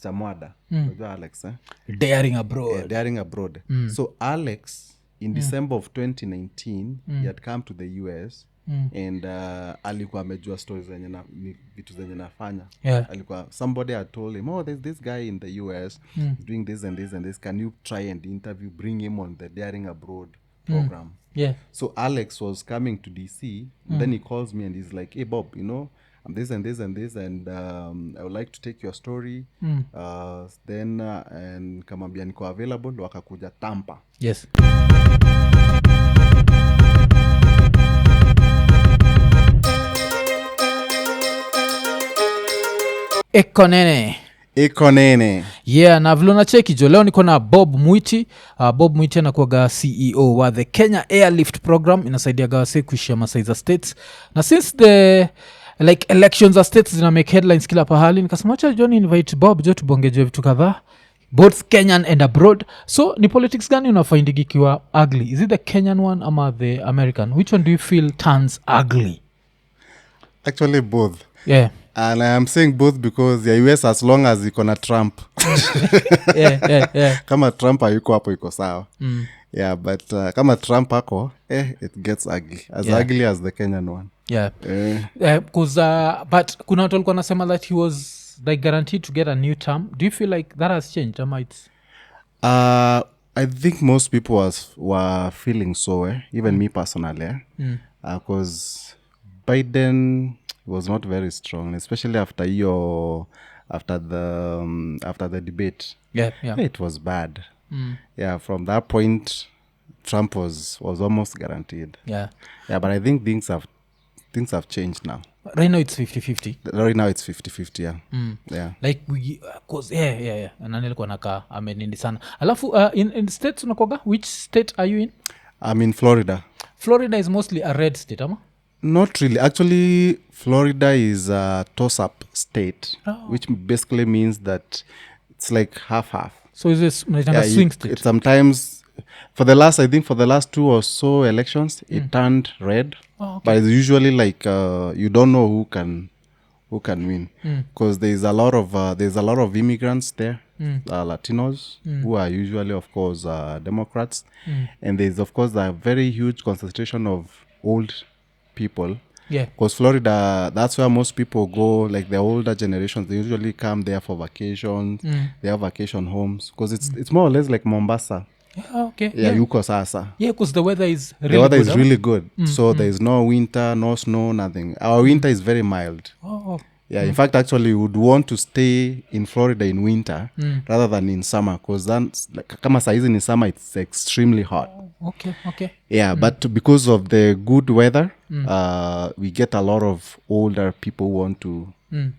Chamwada. Unajua Alex Daring abroad. Daring abroad. So Alex in December of 2019 he had come to the US and alikuwa amejua stories zenye vitu zenye nafanya. Alikuwa somebody had told him, oh, there's this guy in the US doing this and this and this, can you try and interview, bring him on the Daring Abroad program. So Alex was coming to DC and then he calls me and he's like, hey Bob, you know, I'm this and this and this and I would like to take your story. Then and kamambia niko available, wakakuja Tampa. Ikonini. Yeah, na vile unacheki jo leo niko na Bob Mwiti. Bob Mwiti anakuwaga CEO wa the Kenya Airlift program, inasaidia wase kuishia masaiza states. Na since the like elections of states zina make headlines kila pahali, nikasema acha John invite Bob jo tubongeje vitu kadhaa both Kenyan and abroad. So ni politics gani unafind ikiwa ugly? Is it the Kenyan one ama the American? Which one do you feel turns ugly? Actually both. Yeah. And I'm saying both because the US as long as iko na Trump. Kama Trump hayuko hapo iko sawa. Yeah, but kama Trump ako, it gets ugly. Ugly as the Kenyan one. Because but kuna watu walikuwa nasema that he was like guaranteed to get a new term. Do you feel like that has changed? I think most people were feeling so, even me personally. Because Biden was not very strong, especially after the debate. It was bad. From that point Trump was almost guaranteed. But I think things have changed now. Right now it's 50-50. Right now it's 50-50. Like we cause ananilikuwa nakaa amenindi sana. Alafu in states unakoga, which state are you in? I'm in Florida. Florida is mostly a red state, ama? Not really. Actually, Florida is a toss-up state, which basically means that it's like half-half. So is this swing state? It sometimes, for the last 2 or so elections, it turned red. But it's usually like you don't know who can win, because there's a lot of immigrants there, Latinos who are usually, of course, Democrats, and there's of course a very huge concentration of old people. Because Florida, that's where most people go, like the older generations. They usually come there for vacations. They have vacation homes, because it's more or less like Mombasa. Yuko sasa. Because the weather is really good. So there is no winter, no snow, nothing. Our winter is very mild. In fact, actually, we would want to stay in Florida in winter rather than in summer, because then, like, kama saizi in summer, it's extremely hot. But because of the good weather, we get a lot of older people who want to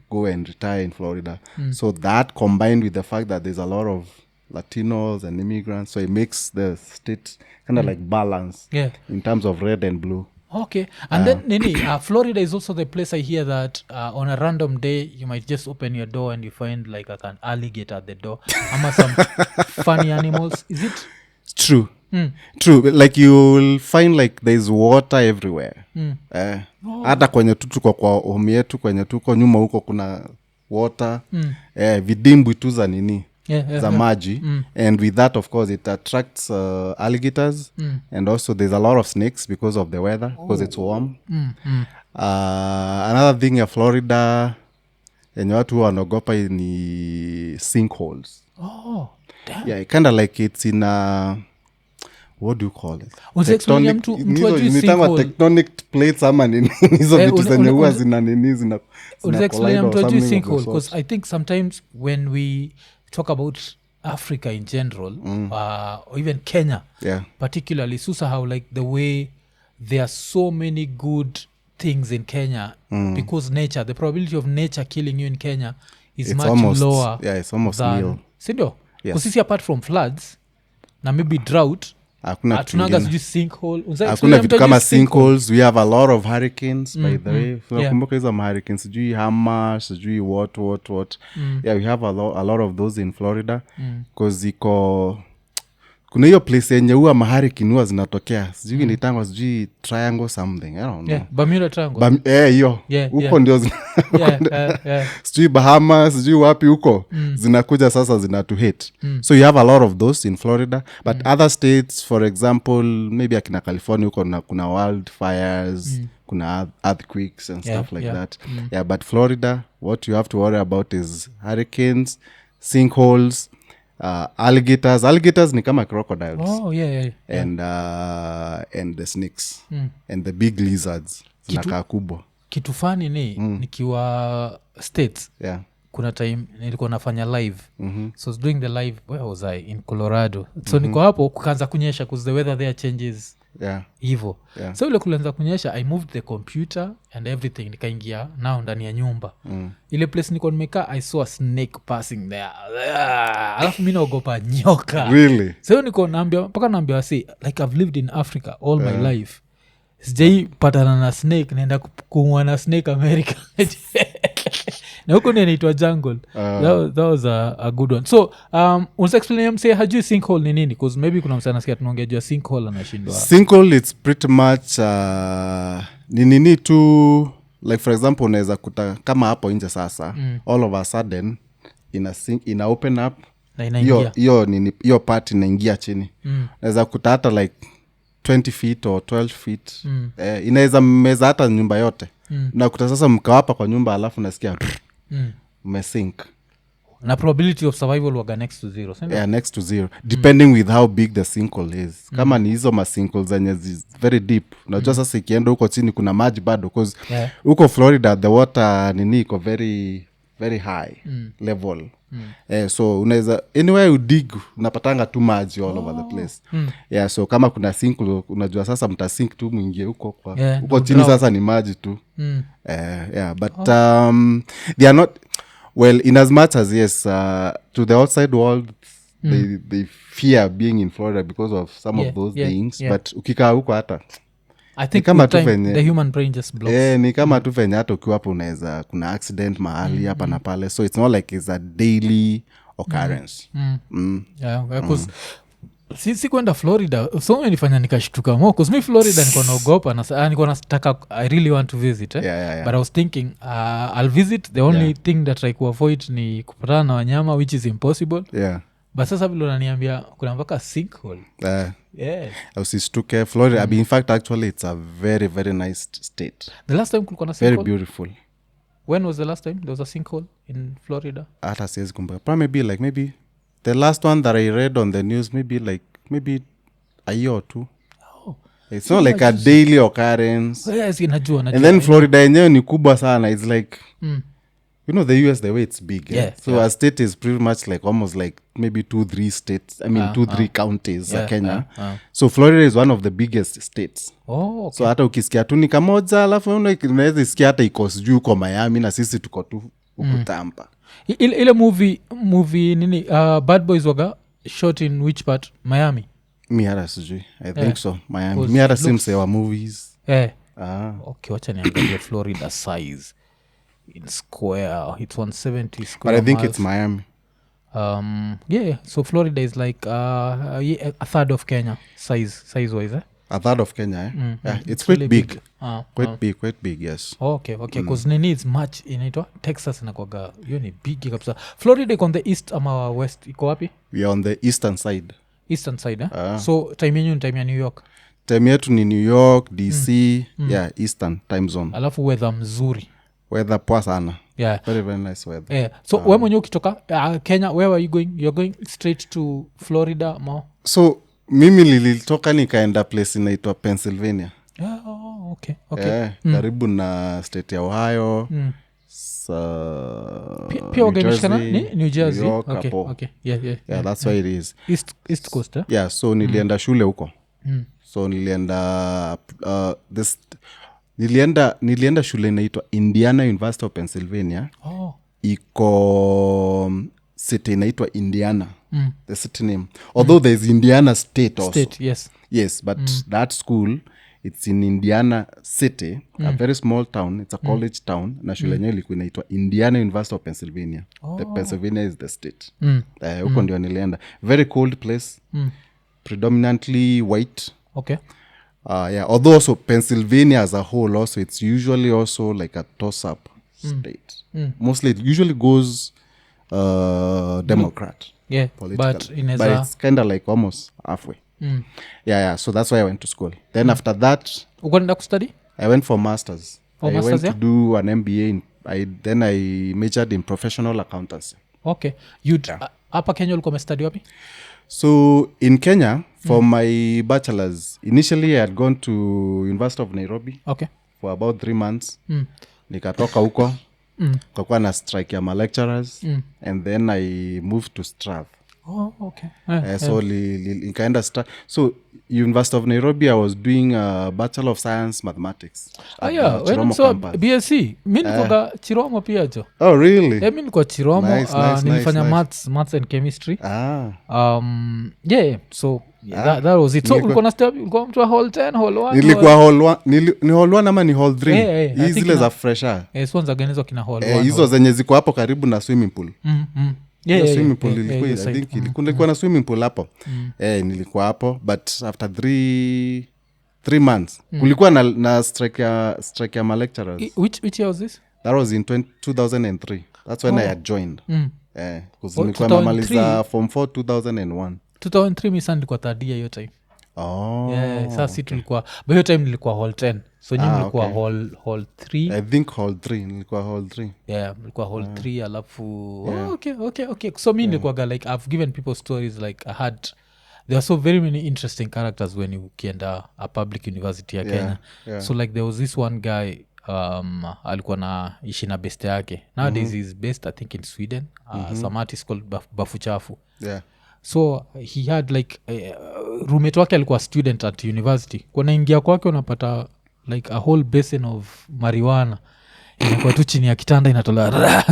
go and retire in Florida. So that combined with the fact that there's a lot of Latinos and immigrants, so it makes the state kind of like balance in terms of red and blue. And then Nini, Florida is also the place I hear that on a random day you might just open your door and you find like an alligator at the door. Ama some funny animals. Is it true? True. Like you'll find like there's water everywhere. Hata kwenye tuko kwa home yetu, kwenye tuko nyuma huko kuna water. Vidimbwi tu za nini za maji. And with that, of course, it attracts alligators. And also there's a lot of snakes because of the weather, because it's warm. Another thing in Florida, yenye watu wanaogopa ni sinkholes. Kind of like it's in a, what do you call it? Tectonic plates ama nini hizo vitu zenye huwa zina nini zina collide or something, because I think sometimes when we talk about Africa in general, or even Kenya particularly, susa how like the way there are so many good things in Kenya, because nature, the probability of nature killing you in Kenya is much lower. It's almost nil. Sindio? Kusisi apart from floods na maybe drought, hakuna sinkhole. Hakuna vitu kama sinkholes. We have a lot of hurricanes, by the way. Tunakumbuka hizo hurricanes, sijui Hammer, sijui what. We have a lot of those in Florida, because kuna hiyo place yenye huwa mahari kinua zinatokea sijui nitangwa sijui triangle something I don't know. Yeah, Bermuda Triangle. Hiyo huko ndio sijui Bahamas sijui wapi huko zinakuja sasa zinatu hit. So you have a lot of those in Florida but other states for example maybe akina California huko kuna wildfires kuna earthquakes and stuff like that. Yeah, but Florida what you have to worry about is hurricanes, sinkholes, alligators ni kama crocodiles. And the snakes and the big lizards zinakaa kubwa. Kitu fani ni nikiwa states kuna time nilikuwa nafanya live so I was doing the live where was I in Colorado so niko hapo kukaanza kunyesha because the weather there changes hivo so ile kulianza kunyesha I moved the computer and everything nikaingia nao ndani ya nyumba ile place niko nimekaa I saw a snake passing there alafu mimi naogopa nyoka really so niko naambia mpaka naambia wasi like I've lived in Africa all my life sijai patana na snake naenda kuumwa na snake America na huko ni anaitwa jungle. That was a good one. So unaweza explain msee hajui sinkhole ni nini because maybe kuna msee anasikia tunaongea juu ya sinkhole anashindwa. Sinkhole it's pretty much ni nini tu like for example unaweza kuta kama hapo nje sasa all of a sudden ina open up hiyo part inaingia chini. Unaweza kuta hata like 20 feet or 12 feet inaweza meza hata nyumba yote na kuta sasa mkawapa kwa nyumba alafu nasikia umesink na probability of survival waga next to zero next to zero depending with how big the sinkhole is kama ni hizo masinkholes zenye very deep unajua sasa ikienda huko chini kuna maji bado because huko Florida the water nini iko very very high level so unaweza anywhere you dig unapatanga tu maji all over the place so kama kuna sinkhole unajua sasa mtasink tu mwingie huko kwa huko chini sasa ni maji tu but they are not well in as much as yes to the outside world they fear being in Florida because of some of those things but ukikaa huko hata I think kama the human brain just blocks ni kama tu venye hata ukiwa hapo unaweza kuna accident mahali hapa na pale so it's not like it's a daily occurrence because si kwenda Florida so nilifanya nikashtuka more because me Florida niko naogopa na niko nataka I really want to visit but I was thinking I'll visit the only thing that I could avoid ni kupatana na wanyama which is impossible but sasa vile unaniambia kuna mpaka sinkhole usistuke Florida in fact actually it's a very very nice state. The last time kulikuwa na sinkhole very beautiful. When was the last time there was a sinkhole in Florida? Hata siwezi kumbuka maybe the last one that I read on the news maybe a year or two. It's not like a daily occurrence. Najua. And then Florida yenyewe ni kubwa sana. It's like you know the US the way it's big so a state is pretty much like almost like maybe 2-3 states 2-3 counties Kenya so Florida is one of the biggest states so hata ukisikia tu ni kamoja alafu unaweza isikia hata iko sijui uko Miami na sisi tuko tu huku Tampa. Ile movie nini Bad Boys waga shot in which part? Miami. Mi hata sijui I think so Miami. Mi hata simsewa movies okay wacha niangalie Florida size in square it's 170 square but I think miles. It's Miami. So Florida is like a third of Kenya size wise a third of Kenya it's quite really big. Quite big yes. Okay because Nini is much inaitwa Texas inakuwaga hiyo ni big kabisa. Florida iko on the east ama west iko wapi? We are on the eastern side so time yenu ni time ya New York? Time yetu ni New York DC eastern time zone alafu weather mzuri weather poa sana very very nice weather so wewe mwenyewe ukitoka Kenya where are you going? You're going straight to Florida ma so mimi nilitoka nikaenda place inaitwa Pennsylvania okay karibu na state ya Ohio pia wagemeshikana ni New Jersey okay that's why it is east coast so nilienda shule huko so nilienda nilienda shule inaitwa Indiana University of Pennsylvania iko city inaitwa Indiana the city name although there's Indiana state also yes but that school it's in Indiana city a very small town it's a college town na shule yenyewe ilikuwa inaitwa Indiana University of Pennsylvania the Pennsylvania is the state huko ndio nilienda very cold place predominantly white. Okay. Although also Pennsylvania as a whole also, it's usually also like a toss-up state. Mostly it usually goes Democrat. Yeah, political. but in But it's kind of like almost halfway. So that's why I went to school. Then after that, ukwenda kustudy I went for masters. I masters, went to do an MBA. Then I majored in professional accountancy. Okay. Hapa Kenya ulikuwa umestadi wapi? So in Kenya, for my bachelor's, initially I had gone to University of Nairobi. Okay. For about 3 months. Nikatoka huko. Kakuwa na strike ya ma lecturers. And then I moved to Strath. Oh, okay. So nikaenda so University of Nairobi, I was doing a Bachelor of Science Mathematics. When so BSc mi nikoga Chiromo pia jo. Oh really? Mi niko Chiromo. Nilifanya maths and chemistry. So that was it. So ulikuwa na step, ulikuwa mtu wa hall 10, hall 1. Nilikuwa hall 1. Ni hall 1 ama ni hall 3? Hizi zile za fresher. So nzaganizo kina hall 1. Hizo zenye ziko hapo karibu na swimming pool. Swimming pool ilikuwa, I think ilikuwa na swimming pool hapo. Nilikuwa hapo, but after 3 months kulikuwa na strike ya ma lecturers. Which year was this? That was in 2003. That's when I had joined. Because nilikuwa namaliza form 4 2001. 2003 mi sana nilikuwa third year hiyo time. Sasa tulikuwa by hiyo time nilikuwa hall 10. So nyinyi mlikuwa hall 3. I think hall 3 nilikuwa hall 3. Mlikuwa hall 3 alafu okay. So mi nilikuwa like I've given people stories like there are so very many interesting characters when you ukienda a public university ya Kenya. So like there was this one guy alikuwa na ishi na best yake. Nowadays he's based I think in Sweden. Some artist called Bafuchafu. So he had like roommate wake alikuwa student at university. Kuna ingia kwake unapata like a whole basin of marijuana inakuwa tu chini ya kitanda inatola.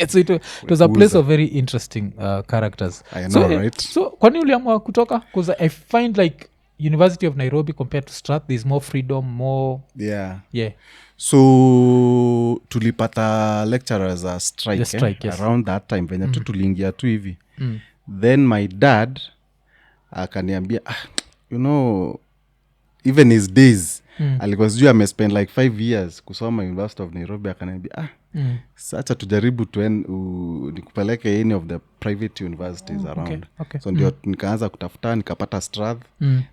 So it was a place of very interesting characters. I know, right? So kwani uliamua kutoka? Because I find like University of Nairobi compared to Strath, there's more freedom, more so tulipata lecturers a strike, yes. Around that time venye tu tuliingia tu hivi. Then my dad akaniambia even his days alikuwa sijui amespend like 5 years kusoma University of Nairobi. Akaniambia sacha tujaribu nikupeleke any of the private universities around. Okay. So ndio nikaanza kutafuta, nikapata Strath.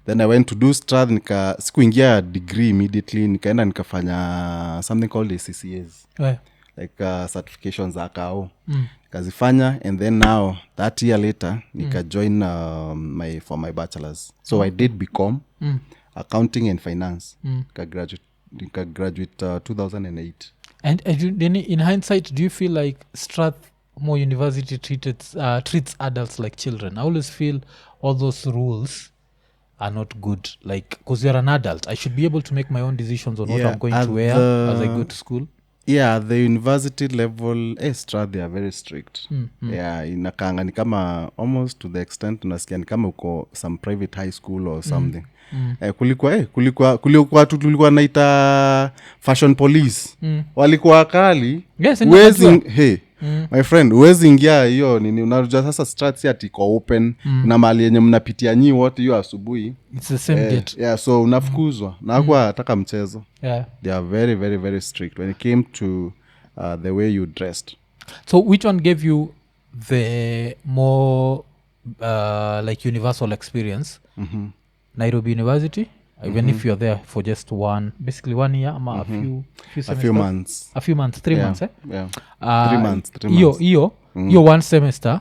Then I went to do Strath. Sikuingia degree immediately, nikaenda nikafanya something called ACCAs. Like certifications za KAO. Kazifanya, and then now that year later nika join for my bachelor's. So I did BCom, accounting and finance. Nika graduate 2008. And in hindsight, do you feel like Strathmore University treats adults like children? I always feel all those rules are not good. Like, because you're an adult, I should be able to make my own decisions on what I'm going to wear as I go to school. The university level Strath, they are very strict. Inakanga ni kama almost to the extent unasikia ni kama uko some private high school or something. Kulikuwa tulikuwa naita fashion police. Walikuwa kali. My friend, uwezi ingia hiyo nini, unajua sasa Strath si ati iko open na mali yenye mnapitia nyi wote hiyo asubuhi. It's the same gate. So unafukuzwa na hakuwa ataka mchezo. They are very very very strict when it came to the way you dressed. So which one gave you the more like universal experience? Nairobi University, even if you're there for just basically 1 year ama a few months. 3 months 3 months. Iyo 1 semester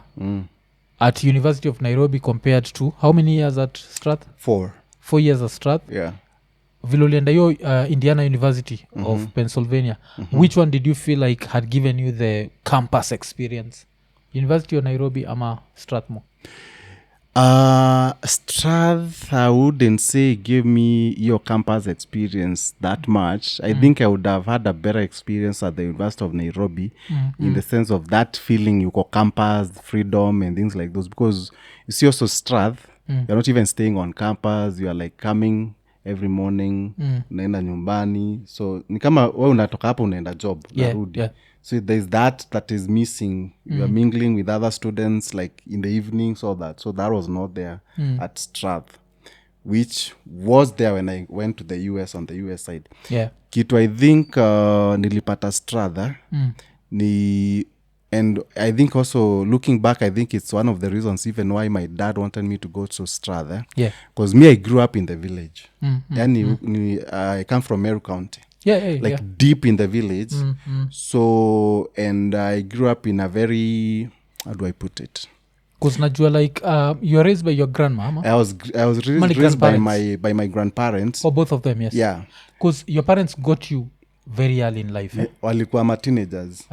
at University of Nairobi compared to how many years at Strath? 4 years at Strath. Vile ulienda hiyo Indiana University of Pennsylvania, which one did you feel like had given you the campus experience? University of Nairobi ama Strathmore? Strath, I wouldn't say give me your campus experience that much. I think I would have had a better experience at the University of Nairobi in the sense of that feeling you got campus, freedom and things like those. Because you see also Strath, you're not even staying on campus. You are like coming every morning, unaenda nyumbani. So ni kama wewe unatoka hapo unaenda job, narudi. So there's that is missing. You are mingling with other students like in the evenings or that. So that was not there at Strath. which was there when I went to the US on the US side. Yeah. Kitu I think nilipata Stratha ni, and I think also looking back, I think it's one of the reasons even why my dad wanted me to go to Stratha. Yeah. Because me, I grew up in the village. I come from Meru County. Yeah. Deep in the village. So, and I grew up in a very, how do I put it? Because najua like you were raised by your grandma. I was raised by my grandparents. Or both of them, yes. Yeah. Because your parents got you very early in life. Walikuwa ma teenagers.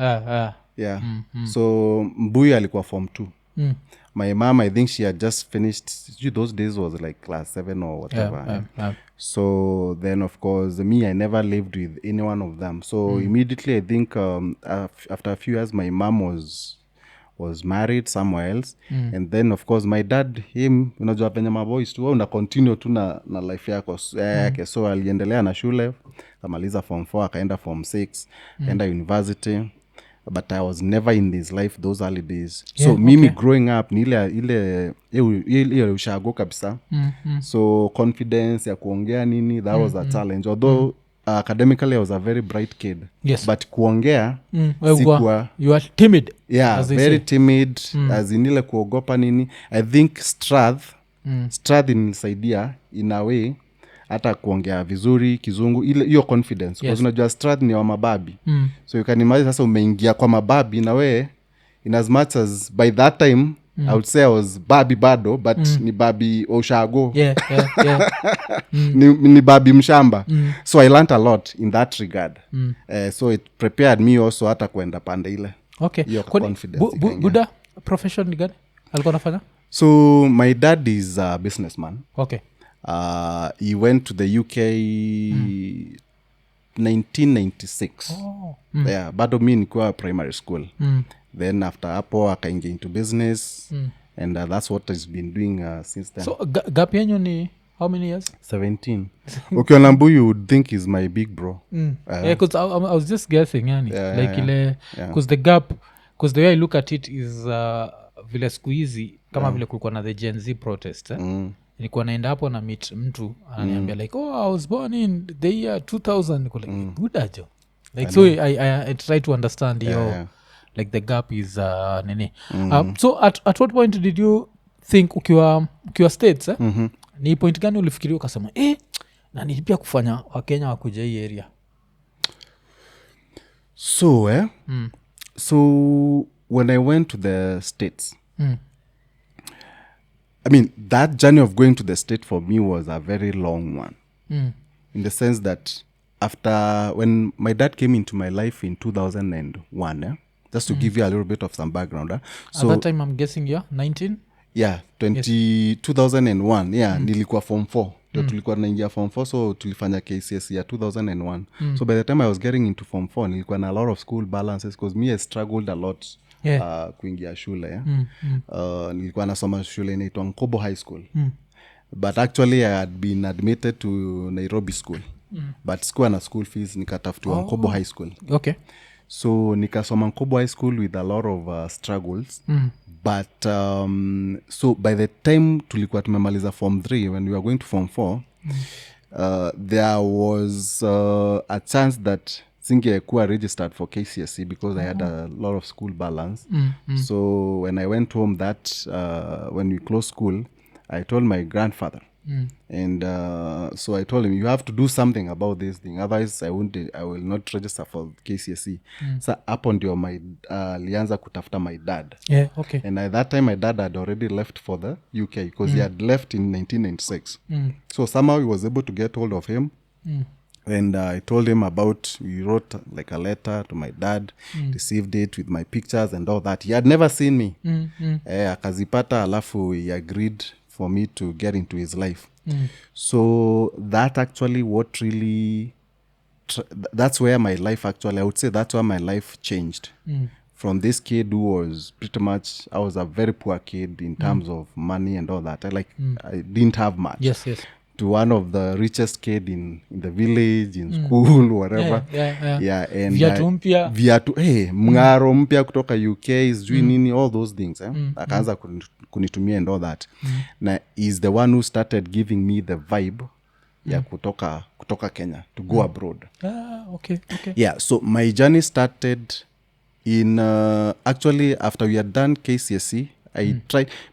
Yeah. So Mbuyu alikuwa form 2. My mom, I think she had just finished, those days was like class 7 or whatever. So then of course me, I never lived with any one of them. So immediately I think after a few years my mom was married somewhere else. And then of course my dad, him, unajua penye maboys tu una continue tu na life yako yake. So aliendelea na shule, kamaliza form 4, akaenda form 6, akaenda university. But I was never in this life those early days. So mimi growing up ni ile ushago kabisa. So confidence ya kuongea nini, that was a challenge. Although academically I was a very bright kid. Yes. But kuongea sikuwa, you are timid. Yeah, very timid. As in ile kuogopa nini. I think Strath inisaidia in a way hata kuongea vizuri kizungu, ile hiyo confidence. Because unajua Strath ni wa mababi. So you can imagine sasa umeingia kwa mababi na we, in as much as by that time I would say I was babi bado, but ni babi oshago. Yeah. ni babi mshamba. So I learned a lot in that regard. So it prepared me also hata kuenda pande ile. Okay. Confidence. Buddha profession ni gani alikuwa anafanya? So my dad is a businessman. Okay. He went to the UK 1996. Yeah, bado mi nikuwa primary school. Then after hapo akaingia into business. And that's what he's been doing since then. So gap yenyu ni how many years? 17. Ukiona Mbuyu, you would think he's my big bro. Because I was just guessing yani. Because the gap, because the way I look at it is vile siku hizi kama vile kulikuwa na the Gen Z protest. Nilikuwa naenda hapo na meet mtu ananiambia like, I was born in the year 2000. Niko like, good ajo. Like so I try to understand like the gap is nini. So at what point did you think ukiwa states ni point gani ulifikiria ukasema na nilipia kufanya Wakenya wakuja hii area? So so when I went to the States, I mean, that journey of going to the state for me was a very long one. In the sense that after, when my dad came into my life in 2001, just to give you a little bit of some background. So, at that time, I'm guessing you're 19? Yeah, 2001. Yeah, nilikuwa form 4. Tulikuwa naingia form 4, so tulifanya KCSE ya 2001. So by the time I was getting into form 4, nilikuwa na a lot of school balances because me I struggled a lot. Kuingia shule. Nilikuwa nasoma shule inaitwa Nkobo High School. But actually I had been admitted to Nairobi School. But sikuwa na school fees, nikatafutiwa Nkobo High School. Okay. So nikasoma Nkobo High School with a lot of struggles. But so by the time tulikuwa tumemaliza form 3, when we were going to form 4, there was a chance that singekuwa registered for KCSE because I had a lot of school balance. So when I went home when we closed school, I told my grandfather. And so I told him, you have to do something about this thing. Otherwise, I will not register for KCSE. So hapo ndio lianza kutafuta my dad. Yeah, okay. And at that time, my dad had already left for the UK because he had left in 1996. So somehow he was able to get hold of him. And I told him we wrote like a letter to my dad, received it with my pictures and all that. He had never seen me. Akazipata alafu he agreed for me to get into his life. So that actually that's where my life I would say that's where my life changed. From this kid who was pretty much, I was a very poor kid in terms of money and all that. I didn't have much. Yes. to one of the richest kid in the village, in school, whatever. Yeah, and viatu mngaro mpya kutoka UK, sijui nini, all those things. Akaanza kunitumia and all that. Na is the one who started giving me the vibe ya kutoka Kenya to go abroad. Okay. Yeah, so my journey started in actually after we had done KCSE.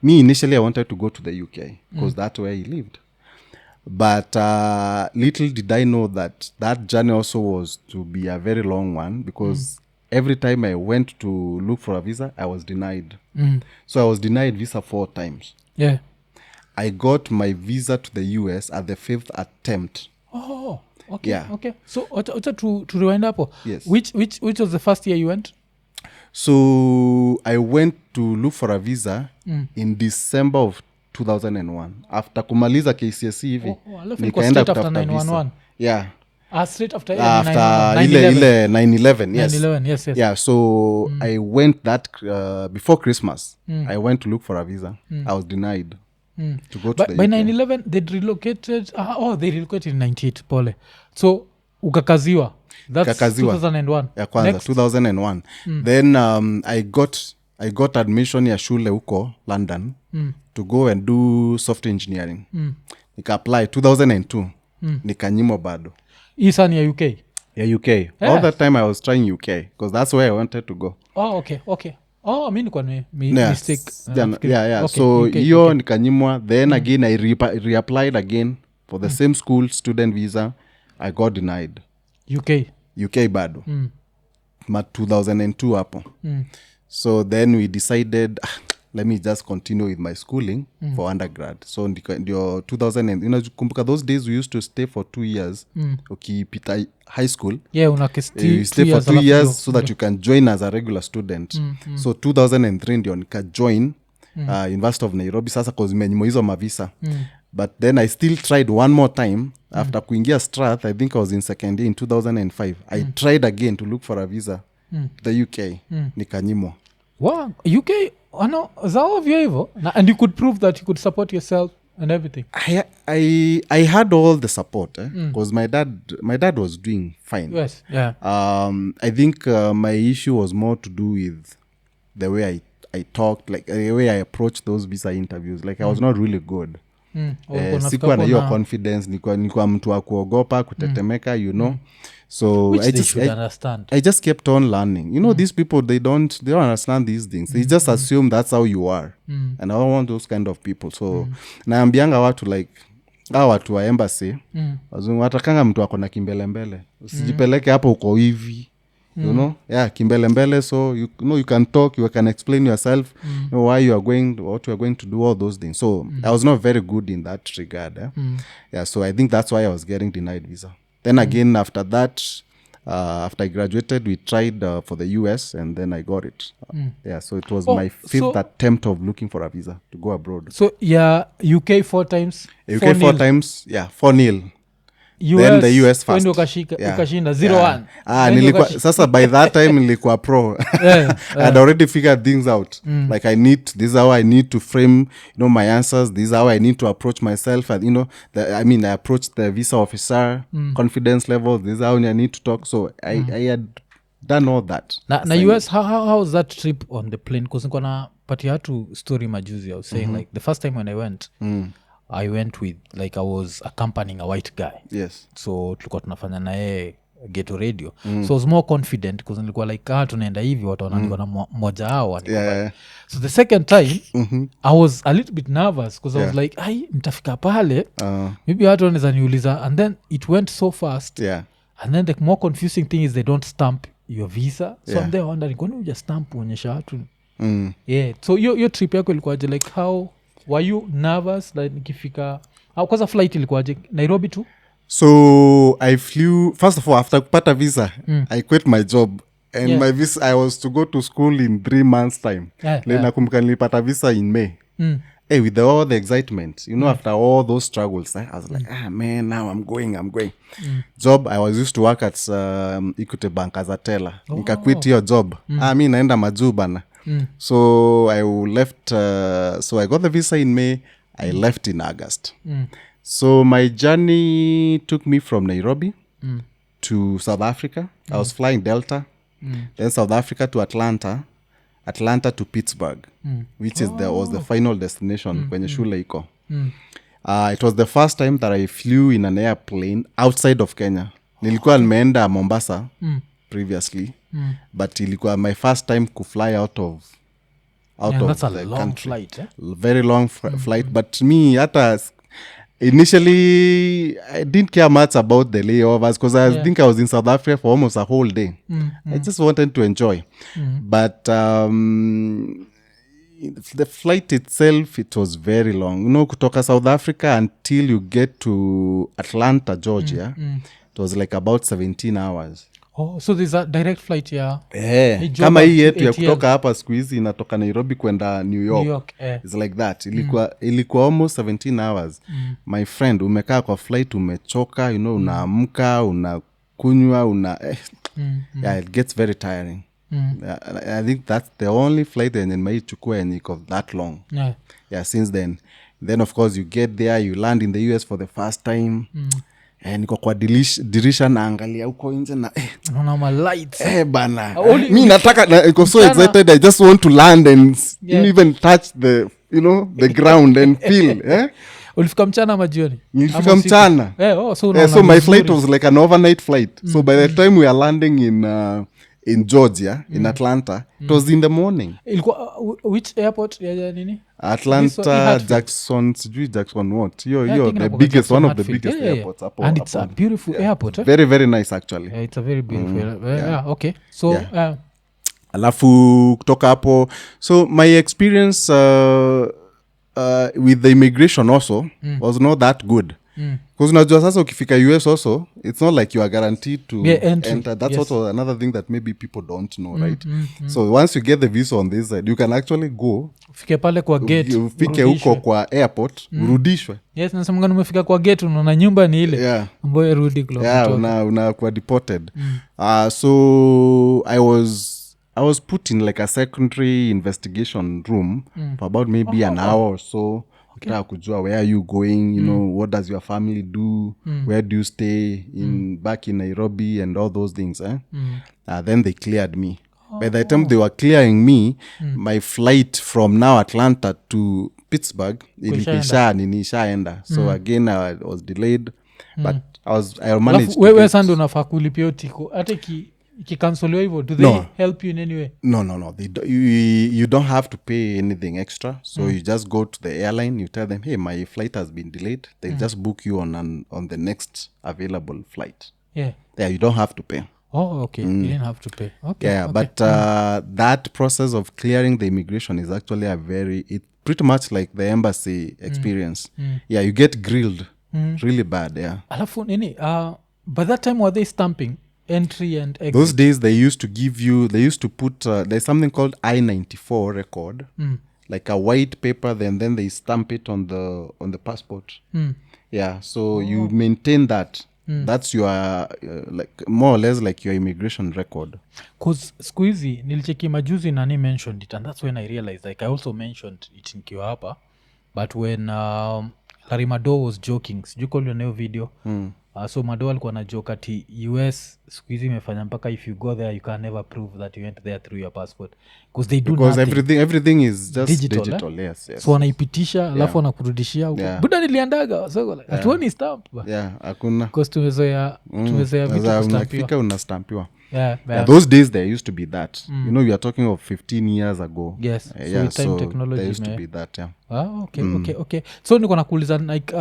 Initially I wanted to go to the UK because that's where he lived. But little did I know that journey also was to be a very long one, because every time I went to look for a visa, I was denied. So I was denied visa 4 times. Yeah. I got my visa to the US at the 5th attempt. Oh, okay. Yeah. Okay. So to rewind up, yes. Which was the first year you went? So I went to look for a visa in December of 2001. After kumaliza KCSE hivi, nikaenda kutafuta visa. Yeah. Straight after ile 9/11, yes. 9/11, yes. Yeah, so I went that before Christmas. I went to look for a visa. I was denied to go to the UK. By 9/11 they relocated. They relocated in 98. Pole. So ukakaziwa. That's 2001. Ya kwanza. Next. 2001. Then I got admission ya shule huko London to go and do software engineering. Nika apply 2002. Nikanyimwa bado. Isa ni ya UK? Ya UK. Yeah. All that time I was trying UK because that's where I wanted to go. Oh, okay. Mi nikuwa mistake. Yeah. Okay, so hiyo okay. Nikanyimwa. Then again I reapplied again for the same school student visa. I got denied. UK bado. 2002 hapo. So then we decided, let me just continue with my schooling for undergrad. So ndio 2000, kumbuka those days we used to stay for 2 years. Ukipita high school, you stay for 2 years so that you can join as a regular student. So 2003 ndio nika join University of Nairobi sasa cause menyimo hizo mavisa. But then I still tried one more time after kuingia Strath. I think I was in second year in 2005. I tried again to look for a visa to the UK. Nikanyimwa. Wow, UK zaovyo hivyo, and you could prove that you could support yourself and everything. I had all the support because my dad was doing fine. Yes, yeah. I think my issue was more to do with the way I talked, like the way I approached those visa interviews. Like I was not really good. Sikuwa na hiyo confidence, nilikuwa mtu wa kuogopa, kutetemeka, you know. So I just kept on learning. You know, these people, they don't understand these things. They just assume that's how you are. And I don't want those kind of people. So naambianga watu like watu wa embassy, watakanga mtu wako na kimbelembele. Usijipeleke hapo uko hivi. You know, kimbelembele, so you know you can talk, you can explain yourself, you know, why you are going, what you are going to do, all those things. So I was not very good in that regard. So I think that's why I was getting denied visa. Then again, after that, after I graduated, we tried for the US, and then I got it. So it was my 5th attempt of looking for a visa to go abroad. So UK 4 times. UK 4 times, 4-0. US, then the US first. Ukashinda 0-1. Nilikuwa sasa by that time nilikuwa pro. I'd already figured things out. Like this is how I need to frame, you know, my answers. This is how I need to approach myself. And, you know, I approached the visa officer, confidence level. This is how I need to talk. So I had done all that. Na US, how was that trip on the plane? Because niko pati hatu story majuzi. I was saying like the first time when I went, I went with, like, I was accompanying a white guy. Yes. So tulikuwa tunafanya na yeye Ghetto Radio. So I was more confident because nilikuwa like tunaenda hivi wataona niko na mmoja hao. So the second time I was a little bit nervous because I was like nitafika pale maybe watu wanaweza niuliza, and then it went so fast. And then the more confusing thing is they don't stamp your visa. So I'm there wondering, kwani uja stamp uonyesha watu? So your trip yako ilikuwaje? Like how were you nervous like nikifika kwanza flight ilikuwaje? Nairobi too? So I flew, first of all, after kupata visa, I quit my job. And my visa, I was to go to school in 3 months time. Nakumbuka nilipata visa in May. Hey, with all the excitement, you know, after all those struggles, I was like, man, now I'm going. Job, I was used to work at Equity Bank as a teller. Nika quit your job. Mi naenda majuu bana. So I left, so I got the visa in May. I left in August. So my journey took me from Nairobi to South Africa. I was flying Delta, then South Africa to Atlanta to Pittsburgh, which was the final destination kwenye shule iko. It was the first time that I flew in an airplane outside of Kenya. Nilikuwa nimeenda Mombasa previously, but ilikuwa my first time to fly out of that's a the long country. flight, Very long flight, but me initially I didn't care much about the layovers because I think I was in South Africa for almost a whole day. I just wanted to enjoy. But the flight itself, it was very long. Kutoka South Africa until you get to Atlanta, Georgia, it was like about 17 hours. Oh, so there's a direct flight, yeah. Kama hii yetu ya kutoka hapa siku hizi inatoka Nairobi kwenda New York. It's like that. Ilikuwa almost 17 hours. My friend, umekaa kwa flight, umechoka, unaamka, unakunywa, yeah, it gets very tiring. I think that's the only flight that nimeichukua yenye iko that long. Yeah, since then. Then of course you get there, you land in the US for the first time. Niko kwa dirisha naangalia huko nje na unaona ma lights bana mi nataka niko so excited. I just want to land and even touch the ground and feel ulifika mchana ama jioni? Nilifika mchana. So my flight was like an overnight flight. So by the time we are landing in Georgia, in Atlanta, it was in the morning. Ilikuwa which airport ya nini? Atlanta, Jackson what? You're the biggest, one of the biggest airports. And it's a beautiful airport. Very, very nice actually. It's a very beautiful okay. So alafu kutoka hapo, so my experience with the immigration also was not that good. Because unajua sasa ukifika US also, it's not like you are guaranteed to enter. That's also another thing that maybe people don't know, right? So once you get the visa on this side, you can actually go. Ufike pale kwa gate. Ufike huko kwa airport, urudishwe. Yes, nasemanga umefika kwa gate, unaona nyumba ni ile. Ambayo rudi club. Unakuwa deported. So I was put in like a secondary investigation room for about maybe an hour or so. Kujua where are you going, what does your family do, where do you stay back in Nairobi and all those things. Then they cleared me. By the time they were clearing me, my flight from now Atlanta to Pittsburgh ilishaenda. So again I was delayed, but I managed. Wewe sasa unafaa kulipia tiko hata ikikansoliwa hivyo, do they help you in any way? No. You don't have to pay anything extra. So you just go to the airline, you tell them, hey, my flight has been delayed. They'll just book you on the next available flight. Yeah, you don't have to pay. Oh, okay. You didn't have to pay. Okay. Yeah, okay. But that process of clearing the immigration is actually it's pretty much like the embassy experience. Yeah, you get grilled really bad, yeah. Alafu nini, by that time were they stamping entry and exit? Those days they used to put there's something called I-94 record, like a white paper, then they stamp it on the passport. Yeah, so you maintain that. That's your like more or less like your immigration record. Because siku hizi nilicheki majuzi nani mentioned it, and that's when I realized, like I also mentioned it nikiwa hapa, but when Larry Mado was joking, sijui call your video. So Mado alikuwa na joke ati US siku hizi imefanya mpaka if you go there you can never prove that you went there through your passport because they do because nothing. everything is just digital. Yes. So wanaipitisha alafu wanakurudishia huko. Buda niliandaga so like atuoni stamp. Hakuna. Because tumezoea vitu kustampiwa. Unastampiwa. Yeah, those days there used to be that. You are talking of 15 years ago. Yes. So with time technology there used to be that, yeah. Okay. So niko nakuuliza like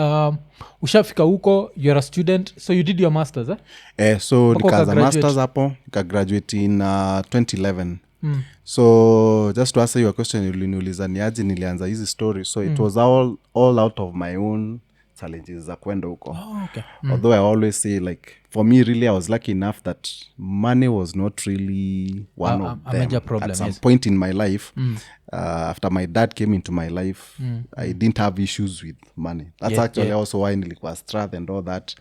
ushafika huko, you're a student, so you did your masters so nikaanza masters hapo, nikagraduate in 2011. So just to answer your question, uliniuliza ni aje nilianza hizi story. So it was all out of my own challenges za kwenda huko. Although I always say, like, for me really I was lucky enough that money was not really one of them. Major problem, at some point in my life. After my dad came into my life, I didn't have issues with money. That's actually also why nilikuwa strath and all that.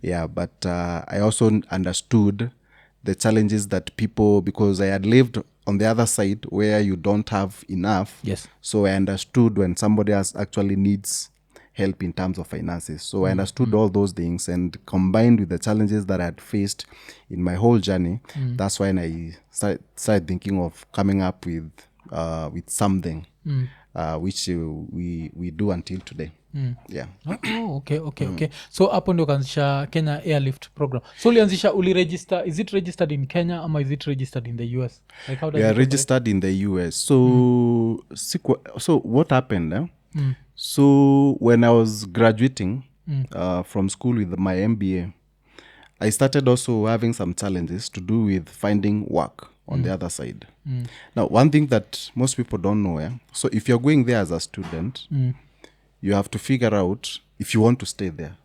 Yeah, but I also understood the challenges that people, because I had lived on the other side where you don't have enough. Yes. So I understood when somebody else actually needs help in terms of finances. So I understood all those things, and combined with the challenges that I had faced in my whole journey, that's when I started thinking of coming up with something which we do until today. Yeah. Okay. So hapo ndio kaanzisha Kenya Airlift program. So uliregister, is it registered in Kenya ama is it registered in the US? Like how does We are it registered in the US. So so what happened? So when I was graduating from school with my MBA, I started also having some challenges to do with finding work on the other side. Now, one thing that most people don't know, so if you're going there as a student, you have to figure out if you want to stay there,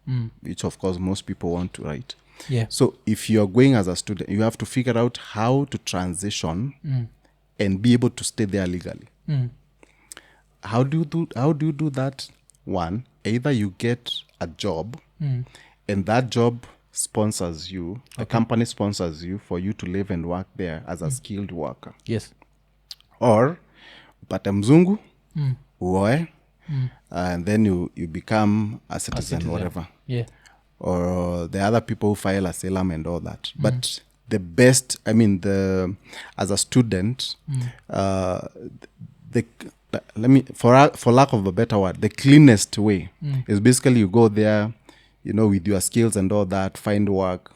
which of course most people want to, right? Yeah. So if you're going as a student, you have to figure out how to transition and be able to stay there legally. How do you do that? One, either you get a job and that job sponsors you, the company sponsors you for you to live and work there as a skilled worker. Yes. Or upate mzungu, uoe, and then you become a citizen, whatever. Yeah. Or the other people who file asylum and all that. But the best, I mean, as a student, for lack of a better word, the cleanest way is basically you go there, with your skills and all that, find work,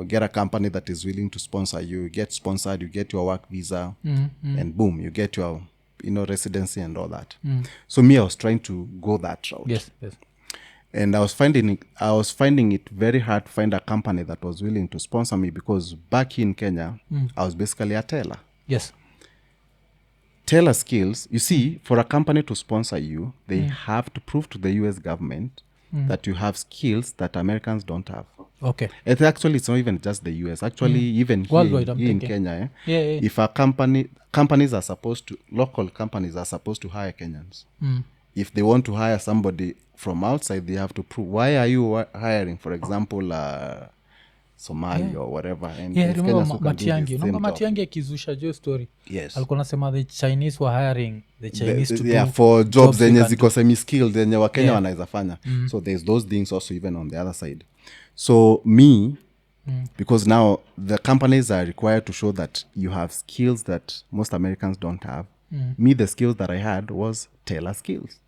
get a company that is willing to sponsor you, get sponsored, you get your work visa, and boom, you get your, residency and all that. So me, I was trying to go that route. Yes. And I was finding it very hard to find a company that was willing to sponsor me, because back in Kenya, I was basically a teller. Yes. Teller skills, you see, for a company to sponsor you, they have to prove to the US government that you have skills that Americans don't have. Okay. It's not even just the US. Actually, even here in Kenya, if a local companies are supposed to hire Kenyans. If they want to hire somebody from outside, they have to prove, why are you hiring, for example, Somali or whatever. And remember Matiangi akizusha jo story. Yes. Alikuwa nasema the Chinese were hiring the Chinese to do for jobs zenye ziko semi-skilled zenye Wakenya wanaweza fanya. So there's those things also even on the other side. So me, because now the companies are required to show that you have skills that most Americans don't have. Me, the skills that I had was teller skills.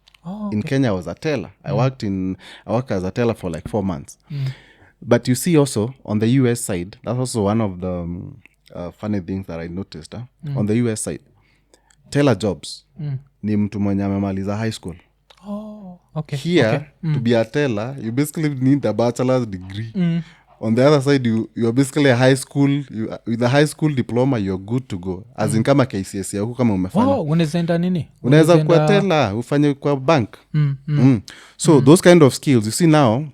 In Kenya, I was a teller. I worked as a teller for like 4 months. But you see also on the US side, that's also one of the funny things that I noticed. On the US side, teller jobs ni mtu mwenye amemaliza high school. Here, to be a teller, you basically need a bachelor's degree. On the other side, you're basically a high school, with a high school diploma, you're good to go. As in kama KCSE, huko kama umefanya. Unaenda nini? Unaweza kuwa teller, ufanye kwa bank. So those kind of skills, you see now,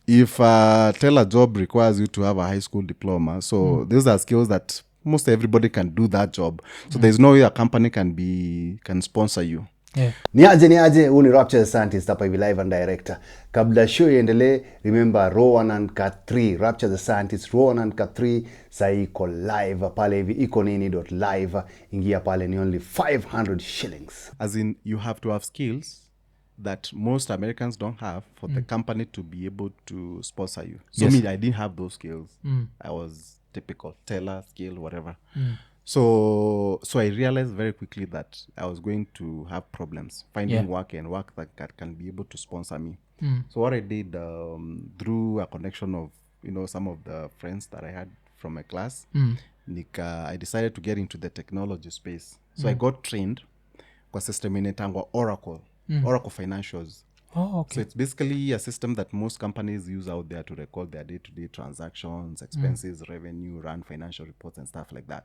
if a teller job requires you to have a high school diploma, so those are skills that most everybody can do that job. So there's no way a company can sponsor you. Yeah. Niaje huu ni Rapture the Scientist hapa hivi live and director. Kabla show iendelee, remember Rowan and Cut 3, Rapture the Scientist, Rowan and Cut 3 sasa iko live pale hivi ikonini.live. Ingia pale ni only 500 shillings. As in, you have to have skills that most Americans don't have for the company to be able to sponsor you. So me, I didn't have those skills. I was typical teller skill, whatever. So I realized very quickly that I was going to have problems finding work and work that can be able to sponsor me. So what I did, through a connection of some of the friends that I had from my class, I decided to get into the technology space. So I got trained kwa system inaitangwa Oracle Financials. So it's basically a system that most companies use out there to record their day-to-day transactions, expenses, revenue, run financial reports and stuff like that.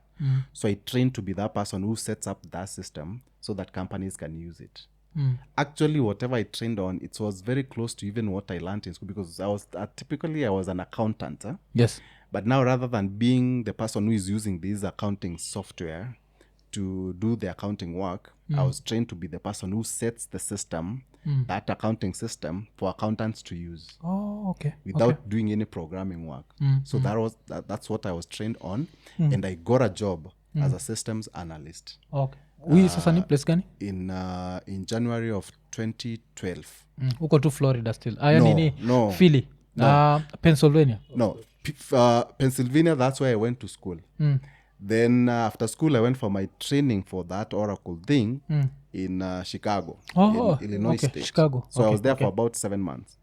So I trained to be that person who sets up that system so that companies can use it. Actually, whatever I trained on, it was very close to even what I learned in school, because I was an accountant. Yes. But now, rather than being the person who is using this accounting software to do the accounting work, I was trained to be the person who sets the system, that accounting system, for accountants to use. Without doing any programming work. So that's what I was trained on, and I got a job as a systems analyst. Hui sasa ni place gani? In January of 2012. Uko tu Florida still. Aya No, nini? no. Philly. Pennsylvania. No, Pennsylvania, that's where I went to school. Then after school, I went for my training for that Oracle thing in Chicago, in Illinois okay. State. Chicago. So I was there for about 7 months.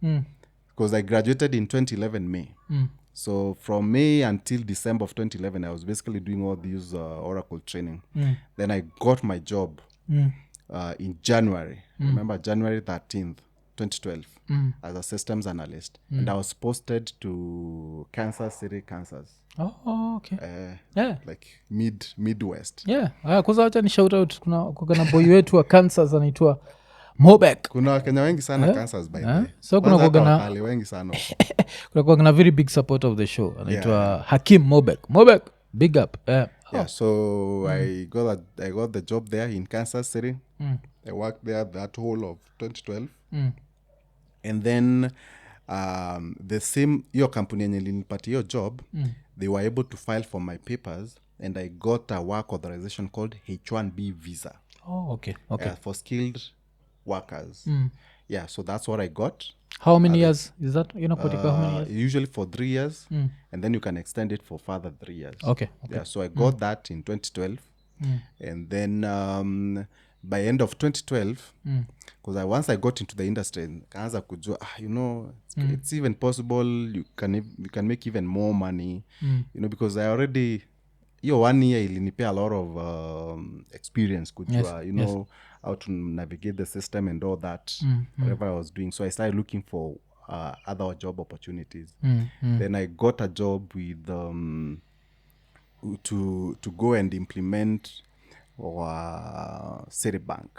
Because I graduated in 2011 May. So from May until December of 2011, I was basically doing all these Oracle training. Then I got my job in January. Remember, January 13th, 2012, as a systems analyst. And I was posted to Kansas City, Kansas. Oh, okay. Like Midwest. Kwanza wacha ni shout out kuna boy wetu wa Kansas anaitwa Mobek. Kuna Wakenya wengi sana Kansas by the way. So kuna wakali wengi sana. kuna very big support of the show anaitwa Hakim Mobek, big up. So I got the job there in Kansas City. I worked there that whole of 2012. And then the same your company yenye ilinipatia your job, they were able to file for my papers, and I got a work authorization called H1B visa. Okay. For skilled workers. So that's what I got. How many years is that? How many years? Usually for 3 years, and then you can extend it for further 3 years. Okay. So I got that in 2012. And then by end of 2012, because once I got into the industry, kaanza kujua, it's even possible you can make even more money, because I already, 1 year ilinipea a lot of experience kujua, how to navigate the system and all that, whatever I was doing. So I started looking for other job opportunities. Then I got a job with to go and implement Citibank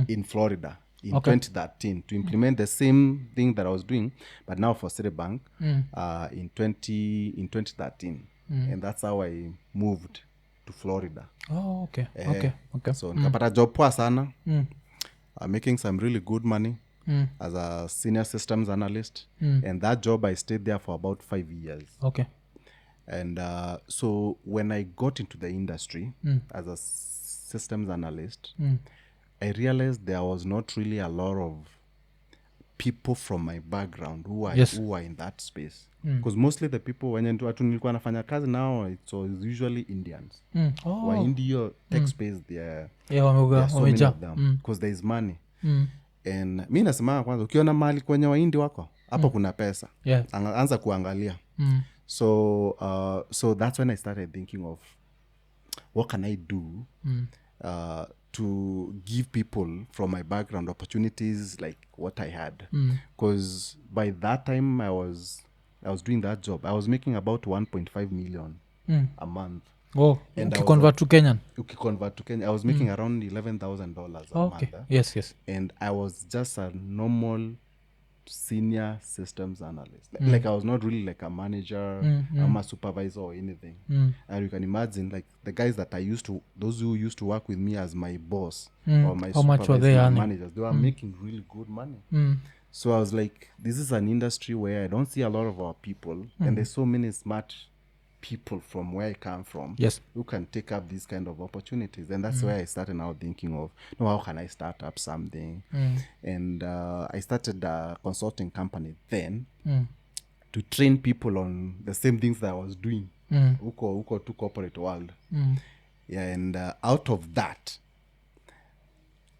in Florida in 2013 to implement the same thing that I was doing, but now for Citibank in 2013. And that's how I moved to Florida. Okay. So nikapata job poa sana, making some really good money as a senior systems analyst. And that job I stayed there for about 5 years. Okay. And so when I got into the industry as a systems analyst, I realized there was not really a lot of people from my background who are in that space. Because mostly the people wenye watu nilikuwa nafanya kazi now, it was usually Indians. Wa India tech space, there are so many of them because there is money. And mi nasema kwanza ukiona mali kwenye waindi wako hapo kuna pesa, anza kuangalia. So that's when I started thinking of what can I do to give people from my background opportunities like what I had. Because by that time I was doing that job. I was making about 1.5 million a month. And convert to Kenyan. Convert to Kenya, I was making around $11,000 a month. Yes. And I was just a normal senior systems analyst. Like I was not really like a manager, I'm a supervisor or anything. And you can imagine like the guys that those who used to work with me as my boss or my supervisor managers, they were making really good money. So I was like, this is an industry where I don't see a lot of our people, and there's so many smart people from where I come from who can take up these kind of opportunities. And that's where I started now thinking of, how can I start up something? And I started a consulting company then to train people on the same things that I was doing uko to corporate world. And out of that,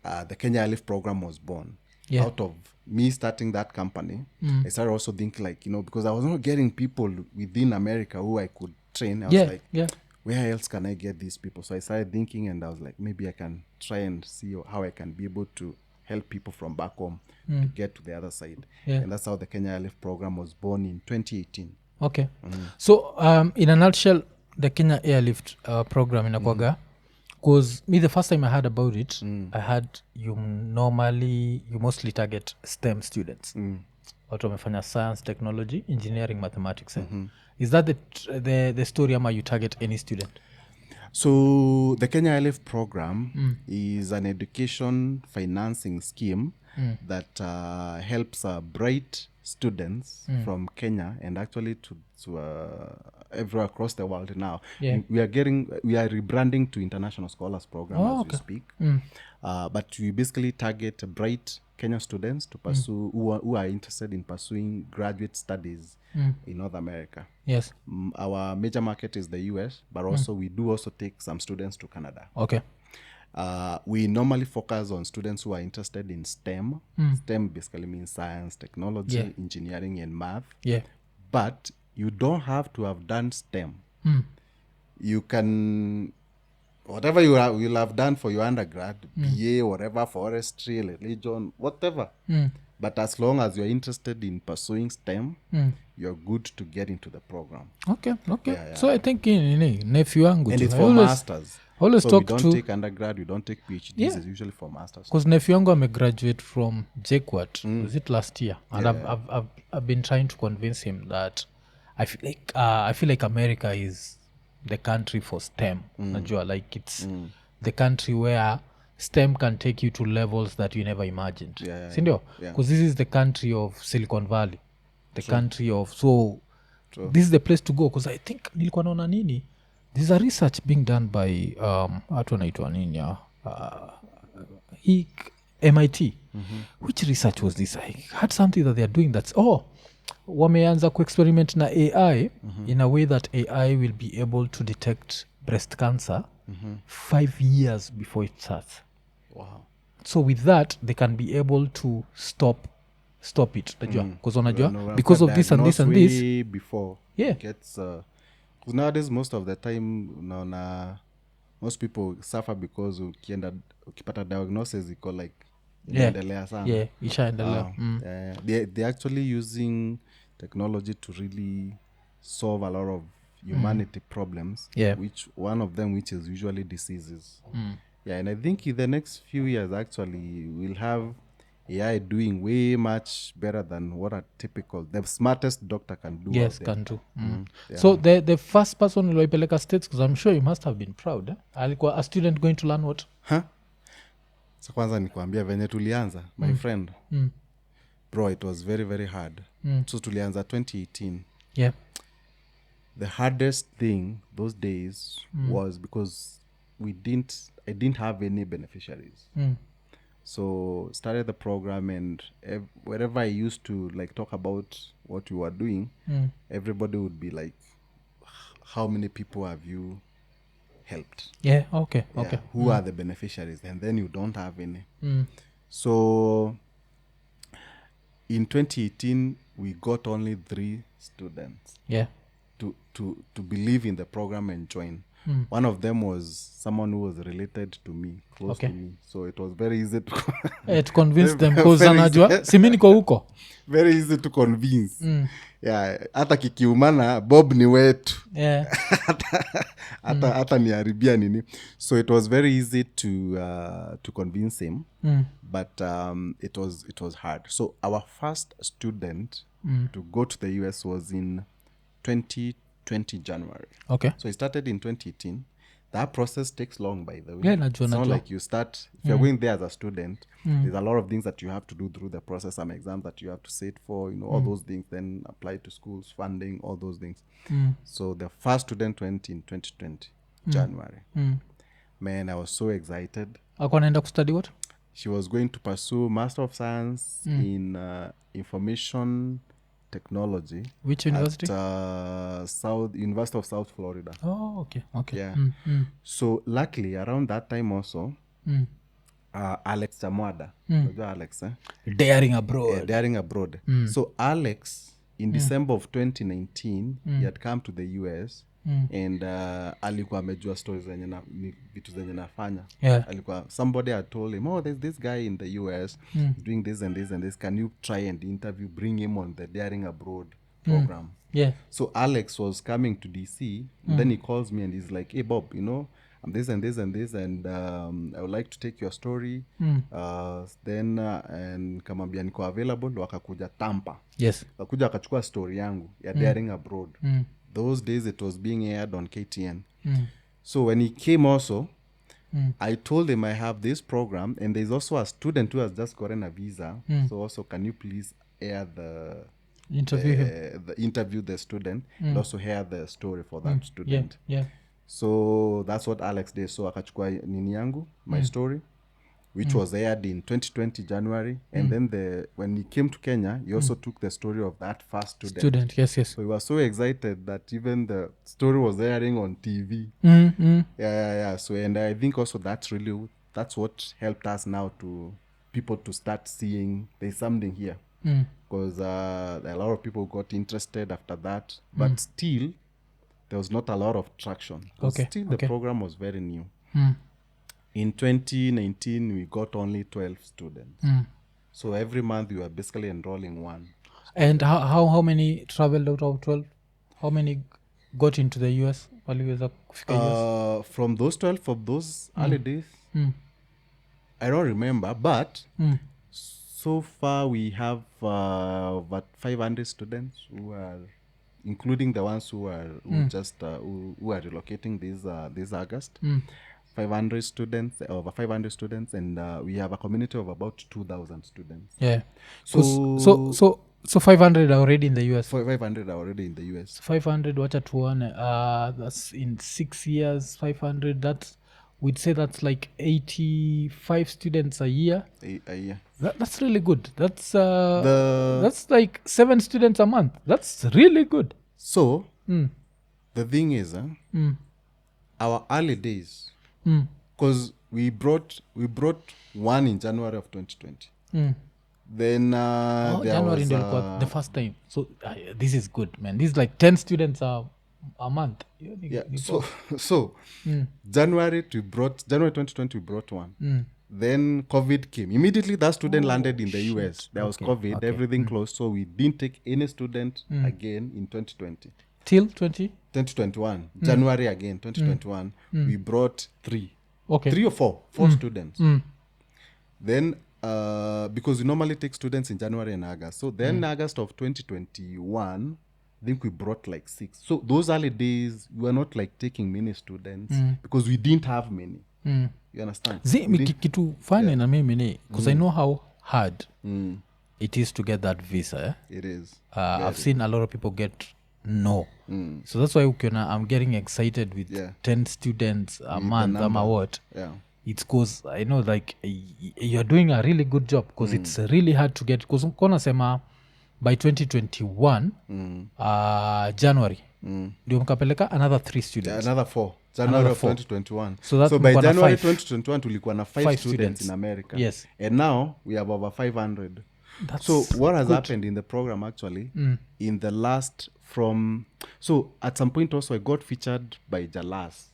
the Kenya Airlift program was born. Out of me starting that company, I started also thinking like, because I was not getting people within America who I could train. I was like, where else can I get these people? So I started thinking, and I was like, maybe I can try and see how I can be able to help people from back home to get to the other side. And that's how the Kenya Airlift program was born in 2018. Okay. So in a nutshell, the Kenya Airlift program inakwaga, because me the first time I heard about it, I heard you mostly target STEM students. Watu wamefanya science, technology, engineering, mathematics. Is that the story, ama you target any student? So the Kenya Airlift program is an education financing scheme that helps bright students from Kenya, and actually to everywhere across the world now. Yeah. We are rebranding to International Scholars Program as we speak. But we basically target bright Kenyan students to pursue who are interested in pursuing graduate studies in North America. Yes. Our major market is the US, but also we do also take some students to Canada. Okay. We normally focus on students who are interested in STEM. STEM basically means science, technology, engineering, and math. Yeah. But you don't have to have done STEM. You can, whatever you'll have done for your undergrad, BA, whatever, forestry, religion, whatever. But as long as you're interested in pursuing STEM, you're good to get into the program. Okay. So I think nephew yangu And tu, it's I for always- masters. always So we talk don't to take undergrad, we don't take PhDs, it's usually for masters. because nephew yangu amegraduate from JKUAT was it last year, and I've been trying to convince him that I feel like America is the country for STEM. Najua, like it's the country where STEM can take you to levels that you never imagined. Sindio? Because this is the country of Silicon Valley, the country of this is the place to go, because I think nilikuwa naona nini, there's a research being done by watu wanaitwa nini MIT. Which research was this? I had something that they're doing that's wameanza kuexperiment na AI in a way that AI will be able to detect breast cancer 5 years before it starts. Wow. So with that they can be able to stop it, najua, because unajua No, because of this and this and this. way before it gets, 'cause nowadays most of the time unaona most people suffer because ukipata diagnosis iko like inaendelea sana. Ishaendelea. They're actually using technology to really solve a lot of humanity problems, which one of them which is usually diseases. And I think in the next few years actually we'll have AI doing way much better than what the smartest doctor can do. Yes, can do. So the first person uloipeleka States, because I'm sure you must have been proud, alikuwa a student going to learn what? So kwanza nikuambia venye tulianza my friend, bro, it was very very hard. So tulianza 2018. The hardest thing those days was because I didn't have any beneficiaries. So started the program, and wherever I used to like talk about what we were doing, everybody would be like, how many people have you helped? Okay. Who are the beneficiaries? And then you don't have any. So in 2018 we got only 3 students to believe in the program and join. One of them was someone who was related to me, close to me, so it was very easy to convince them, because anajua simi niko huko, very easy to convince. Hata kikiumana Bob ni wetu. Hata niharibia nini. So it was very easy to convince him, but it was hard. So our first student to go to the US was in 2020 January. Okay. So it started in 2018. That process takes long, by the way. Najua. It's not like you start, if you're going there as a student, there's a lot of things that you have to do through the process, some exams that you have to sit for, all those things, then apply to schools, funding, all those things. So the first student went in 2020, January. Man, I was so excited. Naenda kustudy what? She was going to pursue Master of Science in Information Technology. Which university? At University of South Florida. Okay. Yeah. So luckily around that time also, Alex Chamwada, Alex, Daring Abroad. Daring Abroad. So Alex in December of 2019 he had come to the US and alikuwa amejua stories zenye vitu zenye nafanya. Alikuwa, somebody had told him, there's this guy in the US doing this and this and this, can you try and interview, bring him on the Daring Abroad program. So Alex was coming to DC, and then he calls me and he's like, hey Bob, I'm this and this and this, and I would like to take your story. Then and kamambia niko available, wakakuja Tampa. Wakakuja wakachukua story yangu ya Daring Abroad. Those days it was being aired on KTN. So when he came also, I told him I have this program, and there's also a student who has just gotten a visa. So also, can you please air Interview him. interview the student and also hear the story for that student. Yeah. So that's what Alex did. So akachukua nini yangu, my story, which was aired in 2020 January. And then when he came to Kenya, he also took the story of that first student. Yes. So he was so excited that even the story was airing on TV. Yeah. So, and I think also that's what helped us now to people to start seeing there's something here. Because a lot of people got interested after that. But still, there was not a lot of traction. Still, the program was very new. In 2019, we got only 12 students. So every month, we were basically enrolling one. And how many traveled out of 12? How many got into the US? Waliweza kufika US? From those 12 of those holidays, I don't remember, but so far we have about 500 students who are, including the ones who are who are relocating this August. 500 students, over 500 students, and we have a community of about 2,000 students. Yeah. So 500 are already in the US. 500 are already in the US. 500 wacha tuone. That's in 6 years. 500. We'd say that's like 85 students a year. A year. That's really good. That's like 7 students a month. That's really good. So the thing is, our early days, because we brought one in January of 2020. Then there January was the first time. So this is good, man. This is like 10 students a month. Yeah. So January 2020 we brought one. Then COVID came. Immediately that student landed in the US. There was COVID, everything closed. So we didn't take any student again in 2020. Till 2021. January again, 2021. We brought 3. Okay. 3 or 4 students. Then because we normally take students in January and August. So then August of 2021, I think we brought like 6. So those early days, we were not like taking many students because we didn't have many. You understand? Kitu funny na mimi ni because I know how hard it is to get that visa. It is. I've seen a lot of people get no. So that's why I'm getting excited with 10 students a month. What? Yeah. It's because I know like you're doing a really good job because it's really hard to get. Because kona sema by 2021 January ndio mkapeleka another 3 students. Another 4. January of 2021. So by January 2021 tulikuwa na 5 students in America. Yes. And now we have over 500. So what has happened in the program actually in the last so at some point also I got featured by Jalas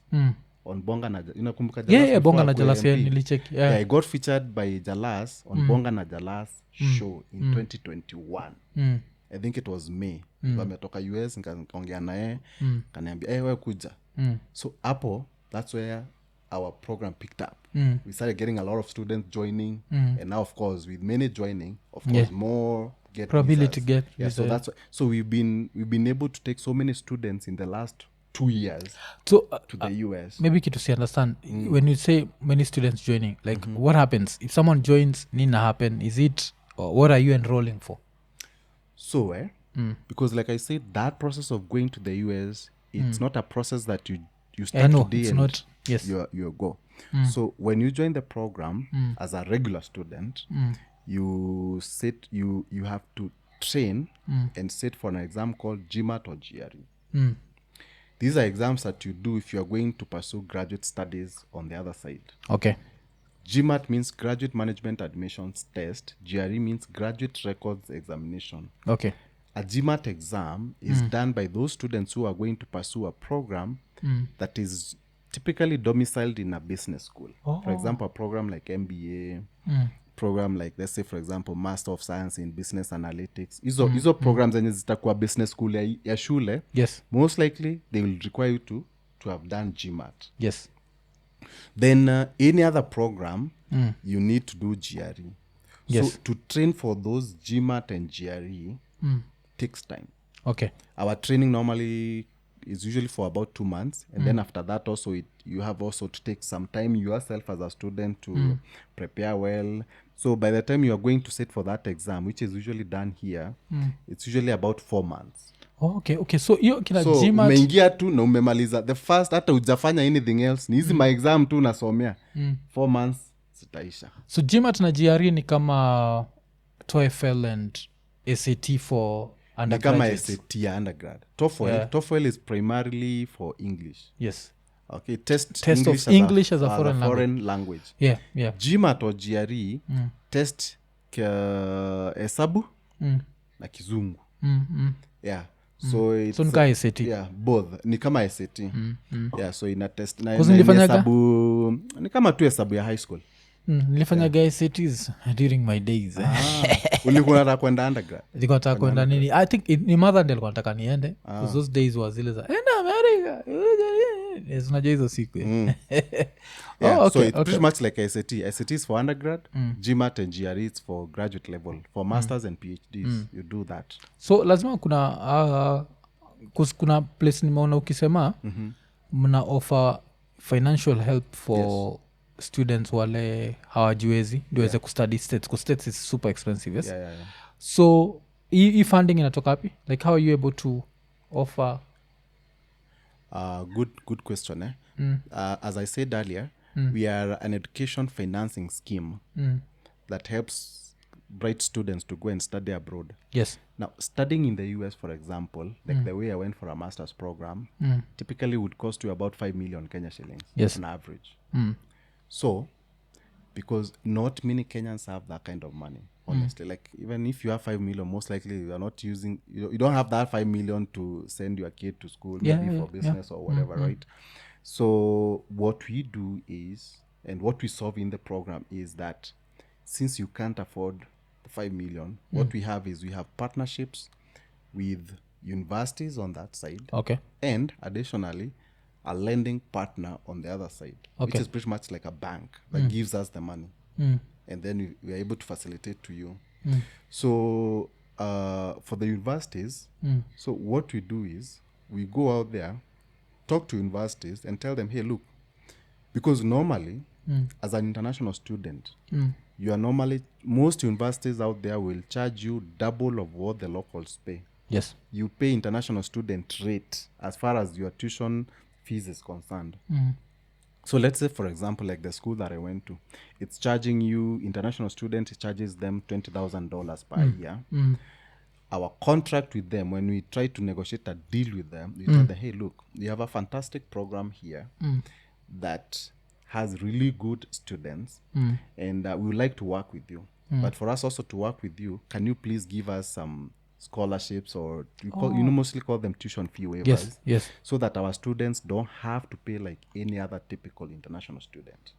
on Bonga na unakumbuka Jalas? Yeah, Bonga na Jalas nilicheck. Yeah, I got featured by Jalas on Bonga na Jalas show in 2021. I think it was May. Wametoka US nikaongea naye kaniambia wewe kuja. So hapo that's where our program picked up. We started getting a lot of students joining and now of course with many joining of course more get probability to get visa. So that's so we've been able to take so many students in the last 2 years to the US. Maybe to understand when you say many students joining, like what happens if someone joins? Nina happen? Is it what are you enrolling for? So because like I said, that process of going to the US, it's not a process that you start today it's and not. Yes. you go. So when you join the program as a regular student, you have to train and sit for an exam called GMAT or GRE. These are exams that you do if you are going to pursue graduate studies on the other side. Okay. GMAT means Graduate Management Admissions Test. GRE means Graduate Records Examination. Okay. A GMAT exam is done by those students who are going to pursue a program that is typically domiciled in a business school. For example, a program like MBA, program like, let's say, for example, Master of Science in Business Analytics. Hizo programs zenye zitakuwa business school ya shule. Yes. Most likely, they will require you to have done GMAT. Yes. Then any other program, you need to do GRE. Yes. So to train for those GMAT and GRE takes time. Okay. Our training normally is usually for about 2 months. And then after that also, you have also to take some time yourself as a student to prepare well, So by the time you are going to sit for that exam, which is usually done here, it's usually about 4 months. Okay, so hiyo kina So GMAT umeingia tu na umemaliza the first, hata ujafanya anything else, ni hizi maexam tu unasomea 4 months zitaisha. so GMAT na GRE ni kama TOEFL and SAT for Ni kama undergraduates. SAT ya undergrad. TOEFL is primarily for English. Yes. Okay, test of English as a foreign language. Yeah. GMAT or GRE test hesabu na kizungu. Yeah. So it's nika SAT. Yeah, both. Ni kama SAT. Yeah, so ina test na hesabu ni kama tu hesabu ya high school. nilifanyaga SATs during my days. Ulikuwa unataka kwenda undergrad? Nilikuwa nataka kwenda nini, I think ni mother ndio alikuwa anataka niende because those days was zile za enda America. Unajua hizo siku. Yeah, so it's pretty much like SAT. SAT is for undergrad, GMAT and GRE is for graduate level. For masters and PhDs, you do that. So lazima kuna place nimeona ukisema mna offer financial help for students wale hawajiwezi ndiweze kustudy states, because states is super expensive. Yes. Yeah. So hii funding inatoka wapi? Like how are you able to offer? Good question. As I said earlier, we are an education financing scheme that helps bright students to go and study abroad. Yes. Now, studying in the US, for example, like the way I went for a master's program, typically would cost you about 5 million Kenya shillings on average. So, because not many Kenyans have that kind of money, honestly. Like, even if you have 5 million, most likely you are not using, you don't have that 5 million to send your kid to school, maybe for business or whatever, right? So, what we do is, and what we solve in the program is that since you can't afford the 5 million, what we have is we have partnerships with universities on that side. Okay. And additionally, a lending partner on the other side, which is pretty much like a bank that gives us the money. And then we are able to facilitate to you. So for the universities, so what we do is we go out there, talk to universities and tell them, hey, look, because normally as an international student, you are normally, most universities out there will charge you double of what the locals pay. Yes. You pay international student rate as far as your tuition fees is concerned. So let's say, for example, like the school that I went to, it's charging you, international student, it charges them $20,000 per year. Our contract with them, when we try to negotiate a deal with them, we tell them, hey, look, we have a fantastic program here that has really good students, and we would like to work with you. But for us also to work with you, can you please give us some scholarships, or mostly call them tuition fee waivers, yes, so that our students don't have to pay like any other typical international student.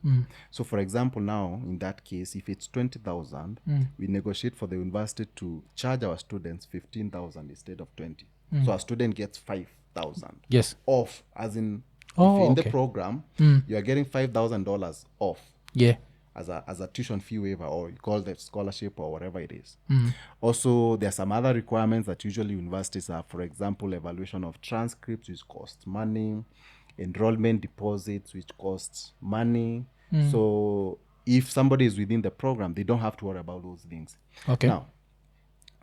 So for example, now in that case, if it's 20,000, we negotiate for the university to charge our students 15,000 instead of 20. So our student gets 5,000 off, as in in the program you are getting $5,000 off as a tuition fee waiver, or you call that scholarship or whatever it is. Also, there are some other requirements that usually universities have. For example, evaluation of transcripts, which costs money, enrollment deposits, which costs money. So if somebody is within the program, they don't have to worry about those things. Okay. Now,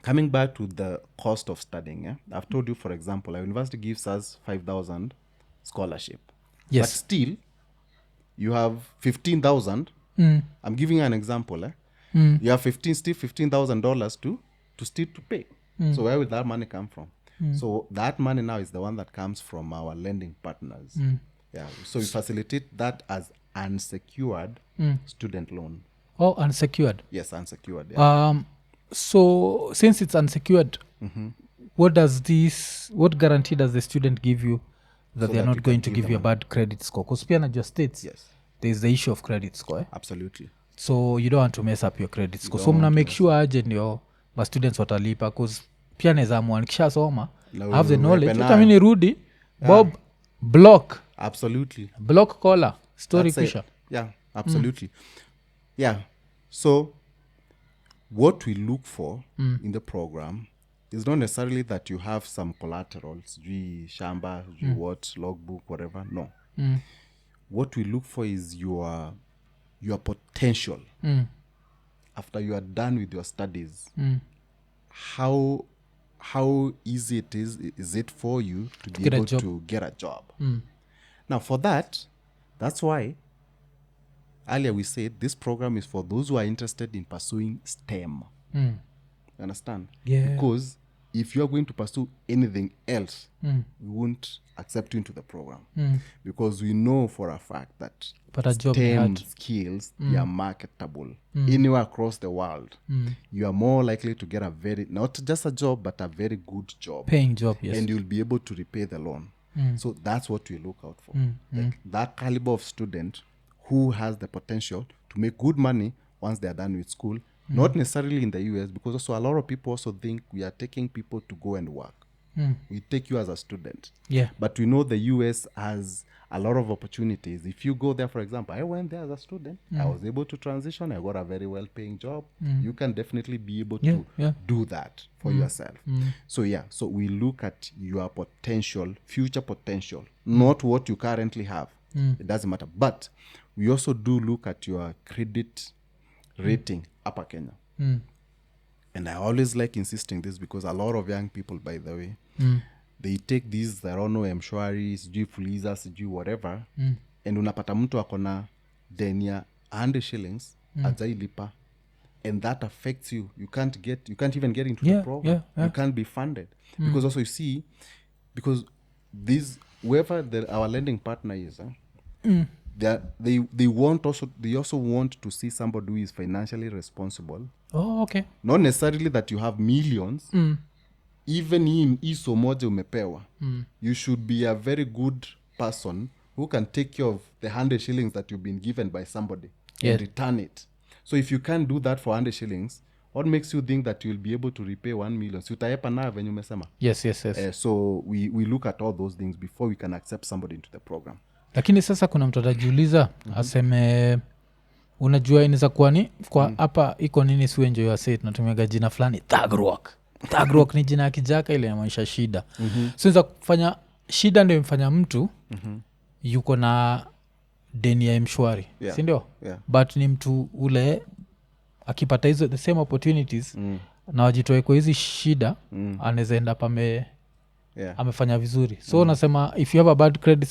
coming back to the cost of studying, I've told you, for example, our university gives us 5,000 scholarship. Yes. But still, you have 15,000. I'm giving you an example. You have $15,000 to still to pay. So where will that money come from? So that money now is the one that comes from our lending partners. Yeah. So we facilitate that as unsecured student loan. Oh, unsecured. Yes, unsecured. Yeah. So since it's unsecured, what guarantee does the student give you that So they're that not you going can to give give you a them bad credit score? Because pia najua states, Yes, there's the issue of credit score. absolutely. So you don't want to mess up your credit score. So don't mna want to make mess sure aje ndio ma students watalipa, because pia naweza amua nikishasoma Na I have the knowledge, wewe hata mimi nirudi Bob block Absolutely. caller story That's it. kisha. Yeah, absolutely. Yeah. So what we look for in the program is not necessarily that you have some collaterals, shamba, what, logbook, whatever. No. What we look for is your potential after you are done with your studies, how easy it is it for you to be get a able job. to get a job. Now for that's why earlier we said this program is for those who are interested in pursuing STEM. You understand? Yeah. Because if you're going to pursue anything else, we won't accept you into the program. Because we know for a fact that But a job STEM skills, they are marketable. Anywhere across the world, you are more likely to get a very, not just a job, but a very good job. Paying job, yes. And you'll be able to repay the loan. So that's what we look out for. Like that caliber of student who has the potential to make good money once they are done with school. Not necessarily in the US, because also a lot of people also think we are taking people to go and work. We take you as a student. Yeah. But we know the US has a lot of opportunities. If you go there, for example, I went there as a student. I was able to transition. I got a very well-paying job. You can definitely be able to do that for yourself. So so we look at your potential, future potential, not what you currently have. It doesn't matter. But we also do look at your credit rating upper Kenya. And I always like insisting this because a lot of young people, by the way, they take these, I don't know, mshwari, sijui fuliza, sijui whatever, and unapata mtu akona deni ya 100 shillings ajailipa, and that affects you. You can't even get into the program. You can't be funded. Because also you see, because these, whoever our lending partner is, they also want to see somebody who is financially responsible. Oh, okay. Not necessarily that you have millions. Even in iso moja umepewa, you should be a very good person who can take care of the 100 shillings that you've been given by somebody and return it. So if you can't do that for 100 shillings, what makes you think that you'll be able to repay 1 million? Si utaepa na venye umesema. Yes. So we look at all those things before we can accept somebody into the program. Lakini sasa kuna mtu atajiuliza aseme unajua inaweza kuwa ni kwa hapa iko nini siwenjo ya set natumiaga jina fulani Thug Rock ni jina ya kijaka ile inamaanisha shida. So inaweza kufanya shida ndio imfanya mtu yuko na deni ya mshwari, si ndio? But ni mtu ule akipata hizo the same opportunities na wajitoe kwa hizi shida anaweza enda pame amefanya vizuri. So unasema if you have a bad credit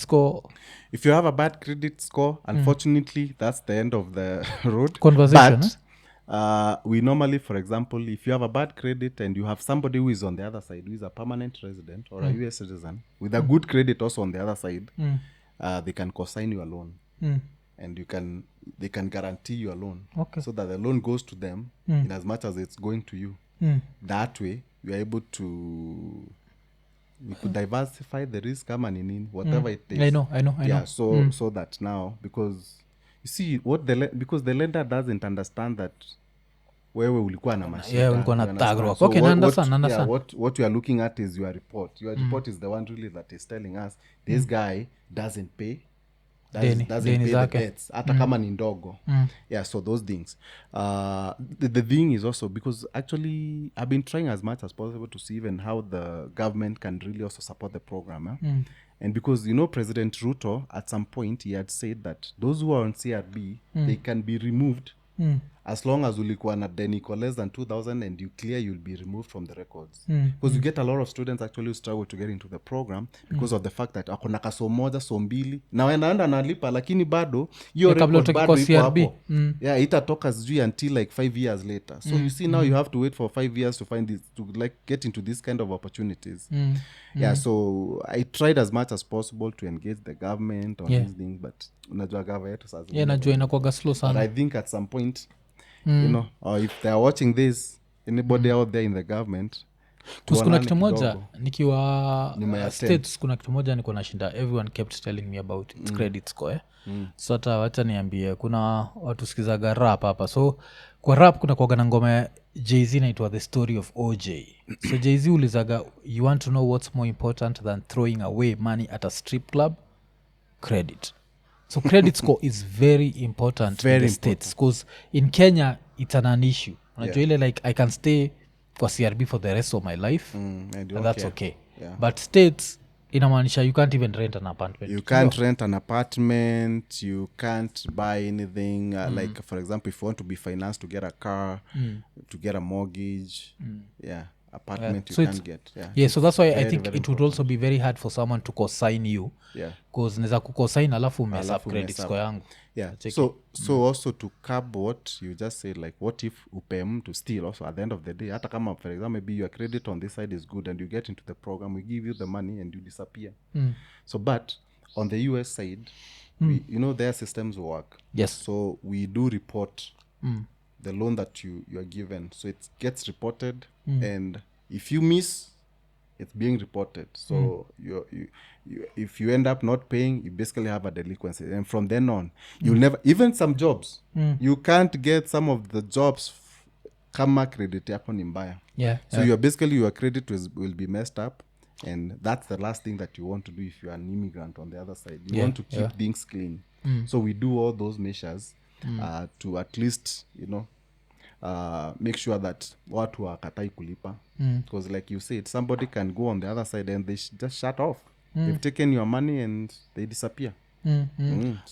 score, unfortunately that's the end of the road conversation. But we normally, for example, if you have a bad credit and you have somebody who is on the other side who is a permanent resident or a US citizen with a good credit also on the other side, they can consign your loan. And they can guarantee your loan, so that the loan goes to them in as much as it's going to you. That way you are able to, we could diversify the risk, Nini, whatever it takes. I know. Yeah, so that now, because you see because the lender doesn't understand that wewe ulikuwa na mashida. Ulikuwa na Thug Rock. So okay, understand. What we are looking at is your report. Your report is the one really that is telling us this guy doesn't pay. Doesn't pay the debts hata kama ni ndogo. So those things. The thing is also because actually I've been trying as much as possible to see even how the government can really also support the program. And because President Ruto at some point he had said that those who are on CRB they can be removed as long as ulikuwa na deni less than 2,000 and you clear, you'll be removed from the records. Because you get a lot of students actually who struggle to get into the program because of the fact that akona kaso moja so mbili na wanaenda nalipa lakini bado hiyo record bado iko hapo. Itatoka sijui until like 5 years later. So you see now you have to wait for 5 years to find this, to like get into this kind of opportunities. So I tried as much as possible to engage the government on these things, but unajua government yetu sasa najua inakuwa slow sana. But I think at some point or if they are watching this, anybody out there in the government, kuna kitu moja nikiwa states, kuna kitu moja niko nashinda, everyone kept telling me about its credit score. So hata wacha niambie, kuna watu sikizaga rap hapa. So kwa rap kuna kuwaga na ngoma ya Jay-Z inaitwa The Story of OJ. So Jay-Z ulizaga, you want to know what's more important than throwing away money at a strip club? Credit. So credit score is very important in the States, because in Kenya it's an issue. Unajua like I can stay kwa CRB for the rest of my life, and that's okay. But States inamaanisha you can't even rent an apartment. You can't rent an apartment, you can't buy anything like for example if you want to be financed to get a car, to get a mortgage, apartment you So can't get. So that's why I very, think very it would also be very hard for someone to cosign you Yeah. bcause naweza kucosign alafu mess Alafu up credit mess up. score yangu. Yeah. Check So also to curb what you just said, like what if upe mtu still also at the end of the day, hata kama for example maybe your credit on this side is good and you get into the program, we give you the money and you disappear. So but on the US side, we, you know their systems work. Yes. So we do report the loan that you are given. So it gets reported and if you miss, it's being reported. So you if you end up not paying, you basically have a delinquency. And from then on, you'll never, even some jobs, you can't get some of the jobs kama credit yako ni mbaya. So you're basically, your credit will be messed up. And that's the last thing that you want to do if you're an immigrant on the other side. You want to keep things clean. So we do all those measures to at least, you know, make sure that watu wakatai kulipa because like you said, somebody can go on the other side and they just shut off. They've taken your money and they disappear. So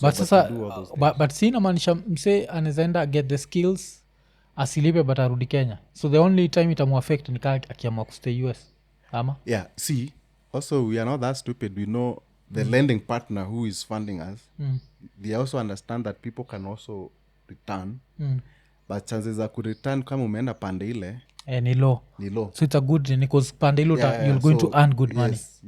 but sasa we do all those things. but si inamaanisha mse anawezaenda get the skills asilipe but arudi Kenya, so the only time itamuaffect ni kaa akiamua kustay US ama See, also we are not that stupid. We know the lending partner who is funding us, they also understand that people can also return, but chances za kureturn kama umeenda pande ile ni low. So it's a good thing because pande ile you're going to earn good money. Yes,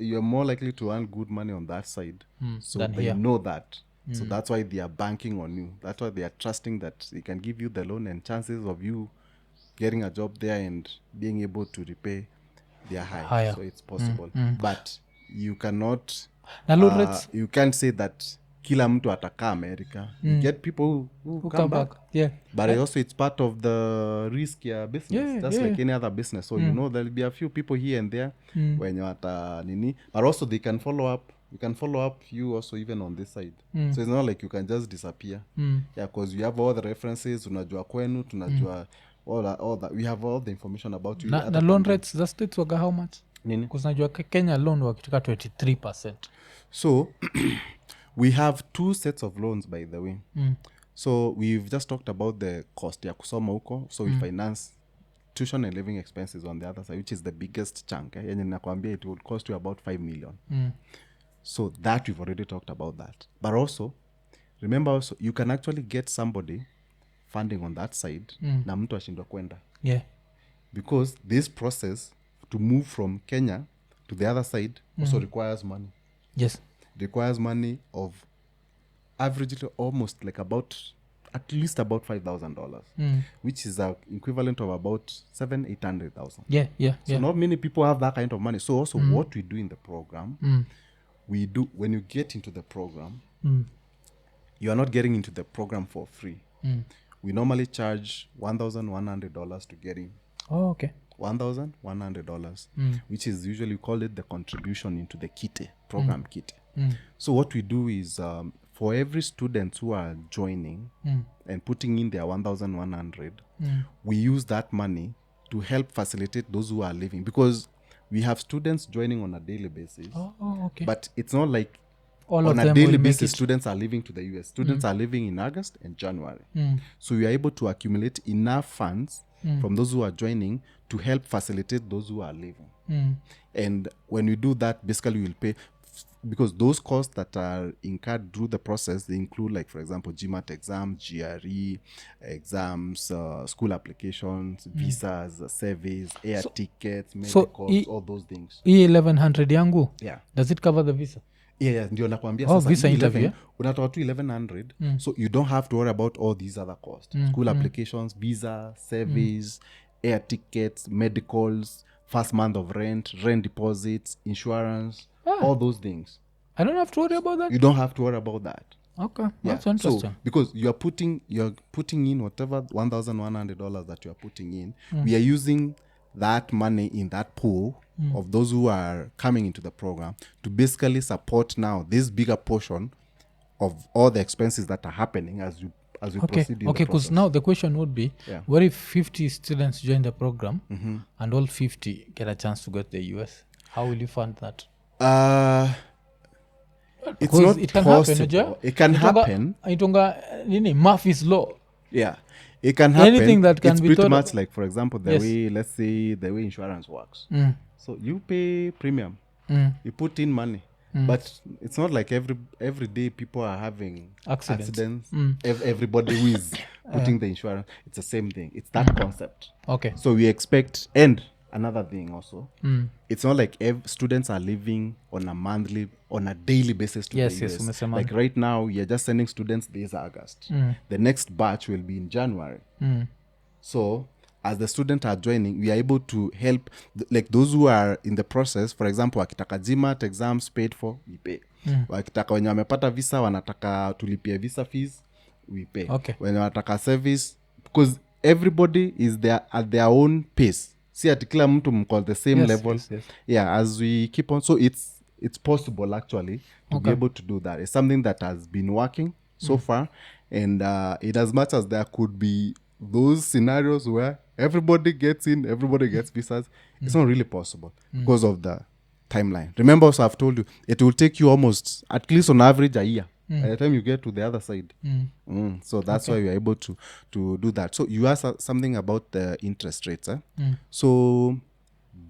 you're more likely to earn good money on that side. So than they here. know that. So that's why they are banking on you. That's why they are trusting that they can give you the loan, and chances of you getting a job there and being able to repay, they are higher. So it's possible. But you cannot you can't say that kila mtu ataka America. You get people who come back. But also it's part of the risk ya business, just like any other business. So you know there'll be a few people here and there when you ata nini, but also they can follow up. You can follow up you also even on this side. So it's not like you can just disappear. Because we have all the references, unajua kwenu, tunajua all that. We have all the information about you. The loan rates the states waga how much? Nini? Because najua Kenya loan wakituka 23%. So we have two sets of loans, by the way. So we've just talked about the cost ya kusoma huko. So we finance tuition and living expenses on the other side, which is the biggest chunk. Yenye nakwambia it would cost you about 5 million. So that we've already talked about that. But also, remember also, you can actually get somebody funding on that side na mtu ashindwa kwenda. Because this process to move from Kenya to the other side also requires money. Yes. Requires money of averagely almost like about at least about $5,000, which is equivalent of about $700,000-800,000. So not many people have that kind of money. So also what we do in the program, we do when you get into the program, you are not getting into the program for free. We normally charge $1,100 to get in. Oh, okay. $1,100, which is usually, we call it the contribution into the kite program kite. So what we do is for every student who are joining and putting in their 1,100, we use that money to help facilitate those who are leaving, because we have students joining on a daily basis. Okay. But it's not like all on of a them daily will make basis it. students are leaving to the US. Students are leaving in August and January. So we are able to accumulate enough funds from those who are joining to help facilitate those who are leaving. And when we do that, basically we'll pay, because those costs that are incurred through the process, they include, like, for example, GMAT exams, GRE exams, school applications, visas, surveys, air tickets, medicals, all those things. 1100 yangu, does it cover the visa? Ndio nakwambia sasa, visa interview, unatoa tu 1100, so you don't have to worry about all these other costs. School applications, visa, surveys, air tickets, medicals, first month of rent deposits, insurance, all those things. I don't have to worry about that? You don't have to worry about that. Okay, that's interesting. So, because you're putting in whatever $1,100 that you're putting in, we are using that money in that pool of those who are coming into the program to basically support now this bigger portion of all the expenses that are happening as we proceed in the process. Because now the question would be, what if 50 students join the program and all 50 get a chance to go to the US? How will you fund that? It's Because not it can happen, possible. unajua? It can happen. Itonga nini Murphy's law. Yeah, it can happen. Anything that can it's be pretty thought much of. like, for example, the Yes. way, let's say, the way insurance works. So you pay premium, you put in money, but it's not like every day people are having Accidents. Everybody who is putting the insurance, it's the same thing. It's that concept. Okay. So we expect, and another thing also, it's not like students are living on a daily basis to Yes, the yes, US. umesema. Like right now, you're just sending students this August. The next batch will be in January. So as the students are joining, we are able to help, like those who are in the process. For example, wakitaka GMAT exams paid for, we pay. Wakitaka wenye wamepata visa, wanataka tulipie visa fees, we pay. Okay. Wenye wanataka service, because everybody is there at their own pace. See, at kila mtu mko the same Yes, level. yes. Yeah, as we keep on. So it's possible actually to be able to do that. It's something that has been working so far. And in as much as there could be those scenarios where everybody gets in, everybody gets visas, it's not really possible because of the timeline. Remember also, I've told you, it will take you almost, at least on average, a year by the time you get to the other side. So that's why we are able to do that. So you asked something about the interest rates. So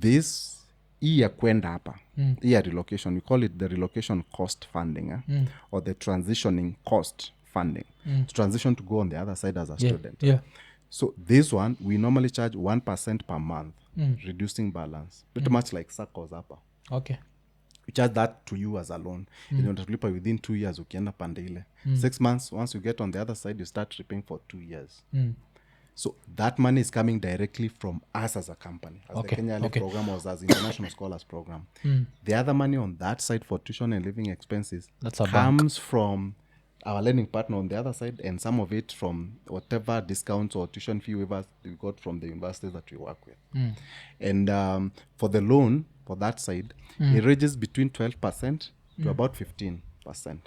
this ya kwenda hapa, ya relocation, we call it the relocation cost funding, or the transitioning cost funding. To transition to go on the other side as a student. Yeah. So this one, we normally charge 1% per month, reducing balance. Pretty much like SACCOs hapa. Okay. We charge that to you as a loan. And you utalipa within 2 years ukienda pande ile. 6 months, once you get on the other side, you start repaying for 2 years. So that money is coming directly from us as a company, as the Kenya Airlift program was as International Scholars Program. The other money on that side for tuition and living expenses comes from our lending partner on the other side, and some of it from whatever discounts or tuition fee waivers we got from the universities that we work with. And for the loan, for that side, it ranges between 12% to about 15%.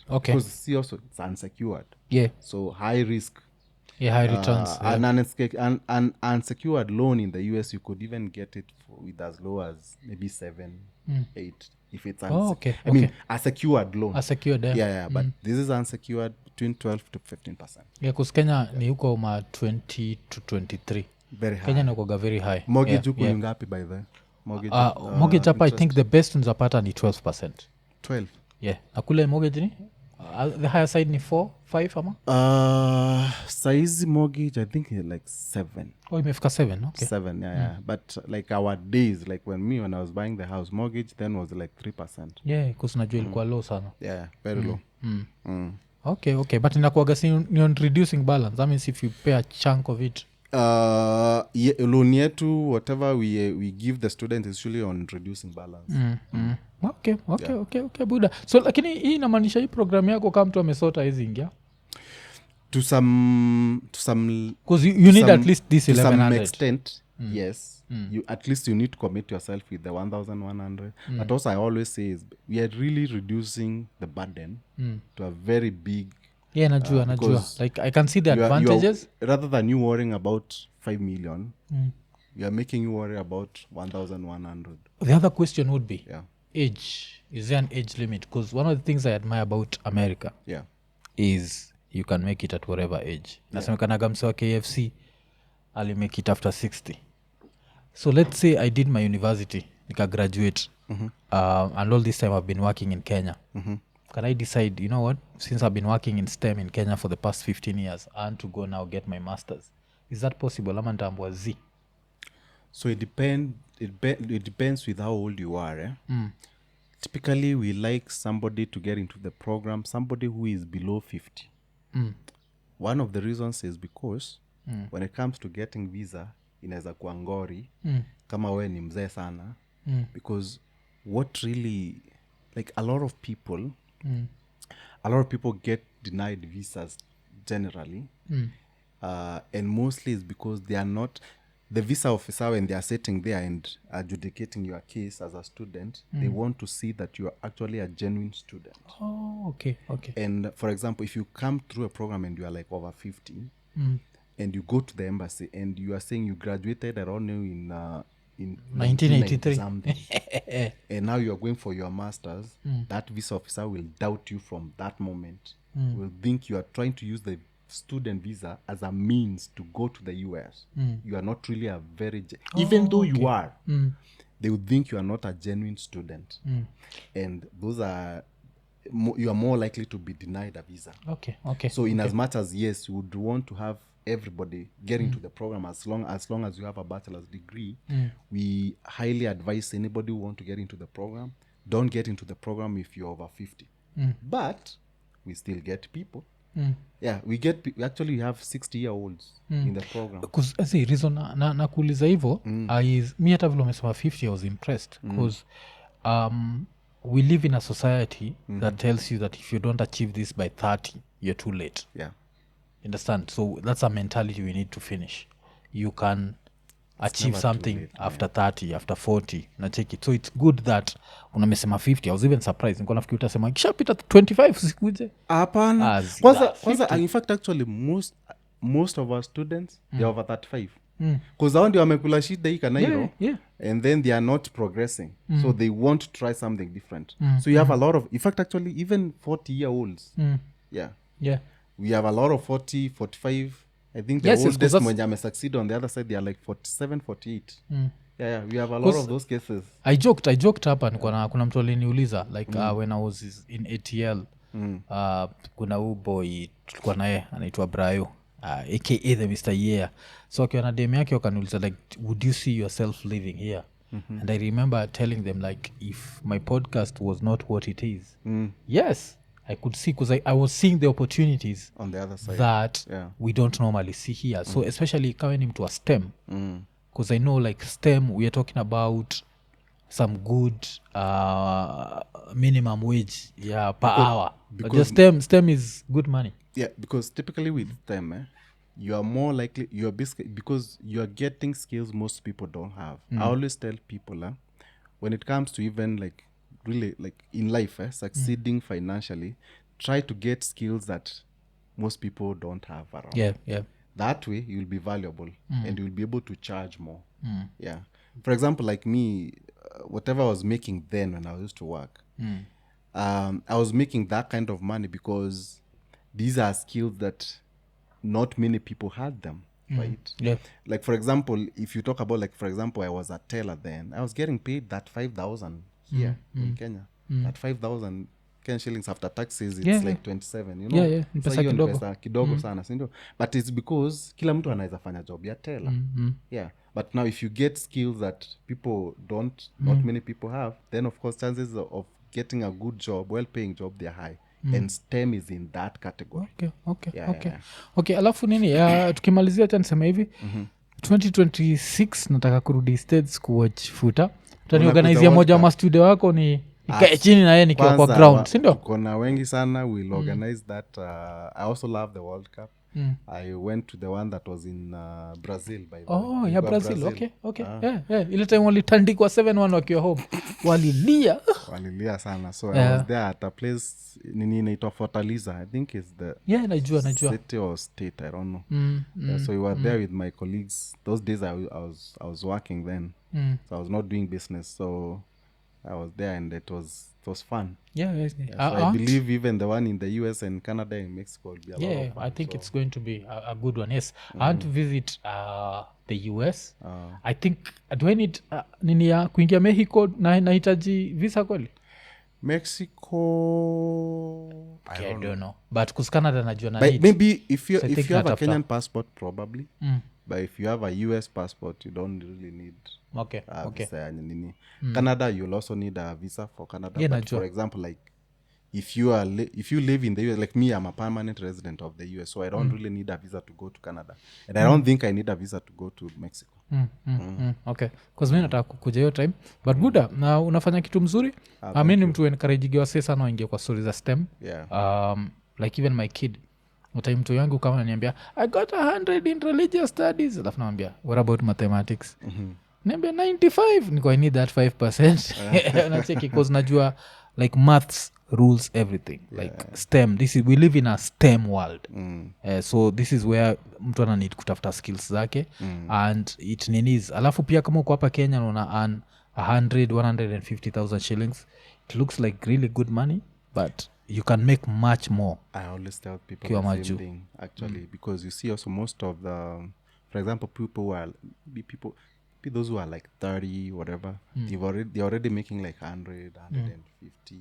Okay. Because see also, it's unsecured. Yeah. So high risk. Yeah, high returns. An unsecured loan in the US, you could even get it with as low as maybe 7, 8 if it's okay. I mean, a secured loan. A secured, Yeah, but this is unsecured between 12 to 15%. Yeah, because Kenya ni huko ma 20 to 23. Very high. Kenya nakoga very high. Mortgage huku ni ngapi by the mortgage hapa I think the best unzapata ni 12%. 12. Yeah. Na kule mortgage ni the higher side ni 4, 5 ama? Size mortgage I think like 7. Oh, imefika 7. Okay. 7, yeah. But like our days, like when I was buying the house, mortgage then was like 3%. Yeah, because najua ilikuwa low sana. Yeah, very low. Okay, but inakuwaga si ni on reducing balance. That means if you pay a chunk of it. Loan yetu, whatever we give the student is usually on reducing balance. Okay, buda. So lakini hii inamaanisha hii program yako kama mtu amesota hizi ingia? To some because you need at least this 1100. To some extent, yes. You at least you need to commit yourself with the 1,100. But also I always say is we are really reducing the burden to a very big. Yeah, najua. Like I can see the advantages. Rather than you worrying about 5 million, we are making you worry about 1,100. The other question would be, yeah, age. Is there an age limit? Because one of the things I admire about America, is you can make it at whatever age. Nasemekanaga mse wa KFC ali make it after 60. So let's say I did my university, nika graduate, and all this time I've been working in Kenya. Can I decide, you know what, since I've been working in STEM in Kenya for the past 15 years, I want to go now get my master's? Is that possible? Ama nitaambiwa Z? So it depends with how old you are. Typically, we like somebody to get into the program, somebody who is below 50. One of the reasons is because when it comes to getting visa, inaweza kuwa ngori kama we ni mzee sana, because what really, like a lot of people get denied visas generally, and mostly is because they are not the visa officer. When they are sitting there and adjudicating your case as a student, they want to see that you are actually a genuine student. Oh, okay. And for example, if you come through a program and you are like over 50, and you go to the embassy and you are saying you graduated around in 1983 something, and now you're going for your masters, that visa officer will doubt you from that moment. Will think you are trying to use the student visa as a means to go to the US. You are not really a very even though you are, they would think you are not a genuine student, and those are you are more likely to be denied a visa. Okay. So in as much as yes, you would want to have everybody get into the program as long as you have a bachelor's degree, we highly advise anybody who want to get into the program, don't get into the program if you're over 50. But we still get people. Yeah, we actually have 60-year-olds in the program. Because reason na kuuliza hivyo is mi hata vile umesema 50 I was impressed because we live in a society that tells you that if you don't achieve this by 30 you're too late. Yeah. Understand? So that's a mentality we need to finish. You can achieve something late, after 30 after 40 na check it. So it's good that unamesema 50. I was even surprised. Niko nafikiri utasema kishapita 25 sikuje. Hapana. Kwanza in fact actually most of our students they are over 35. Because hao ndio wamekula shida hii Kanairo, and then they are not progressing. So they want to try something different. So you have a lot of, in fact actually even 40-year-olds. Yeah. We have a lot of 40, 45. I think the oldest mwenye ame succeed on the other side they are like 47, 48. Yeah, we have a lot of those cases. I joked hapa kuna mtu aliniuliza like when I was in ATL kuna huyu boy tulikuwa naye anaitwa Brayo aka the Mr. Year. So akiwa na dem yake wakaniuliza like would you see yourself living here? And I remember telling them like if my podcast was not what it is, yes I could see, because I was seeing the opportunities on the other side that we don't normally see here. So especially coming into a STEM, because I know like STEM we are talking about some good minimum wage per hour. Because STEM is good money. Yeah, because typically with STEM you are more likely, you are basically, because you are getting skills most people don't have. I always tell people when it comes to even like really like in life succeeding financially, try to get skills that most people don't have around. That way you'll be valuable and you'll be able to charge more. For example, like me, whatever I was making then when I used to work, I was making that kind of money because these are skills that not many people had them, right? Like for example, if you talk about like for example I was a teller then, I was getting paid that 5,000 here in Kenya. That 5,000 Kenyan shillings after taxes, it's like 27, you know. Pesa kidogo. Pesa kidogo sana, sindio? But it's because kila mtu anaweza fanya job ya teller. But now if you get skills that people don't, not many people have, then of course chances of getting a good job, well-paying job, they're high. And STEM is in that category. Okay, alafu nini tukimalizia cha nisema hivi 2026 nataka kurudi States kuwatch futa. Utaniorganizia moja wa mastudio wako ni ikae chini na yeye nikiwa kwa ground, si ndio? Kuna wengi sana will organize that. I also love the World Cup. I went to the one that was in Brazil by the way. Yeah, Brazil. Okay. Yeah. Ile time walitandikwa 7-1 wakiwa home. Walilia sana. So I was there at a place Nini inaitwa Fortaleza. I think it's the najua city or state, I don't know. So we were there with my colleagues. Those days I was working then. So I was not doing business. So I was there and it was fun. So I believe even the one in the US and Canada and Mexico will be a lot of fun. I think it's going to be a good one. Yes. I want to visit the US. I think do I need nini ya kuingia Mexico na nahitaji visa kweli? Mexico I don't know. But cuz Canada najua na need. Maybe if you have a Kenyan passport probably. But if you have a US passport, you don't really need visa. Canada, you'll also need a visa for Canada. But for example, like if you live in the US, like me, I'm a permanent resident of the US, so I don't really need a visa to go to Canada. And I don't think I need a visa to go to Mexico. Okay. Because mi nataka kukuja hiyo time. But good, na unafanya kitu mzuri. Mi ni mtu encouragegiwa sana waingie kwa stories za STEM. Like even my kid, utai mtu yangu kama naniambia I got 100 in religious studies, alafu namwambia what about mathematics? Niambia 95. Niko I need that 5%. Nacheki because najua like maths rules everything. Like STEM, we live in a STEM world. So this is where mtu ana need kutafuta skills zake and it needs. Alafu pia kama uko hapa Kenya una earn 150,000 shillings. It looks like really good money, but you can make much more. I always tell people Kiwa the maju. same thing, actually, because you see also most of the, for example, people who are those who are like 30, whatever, they're already making like 100, 150.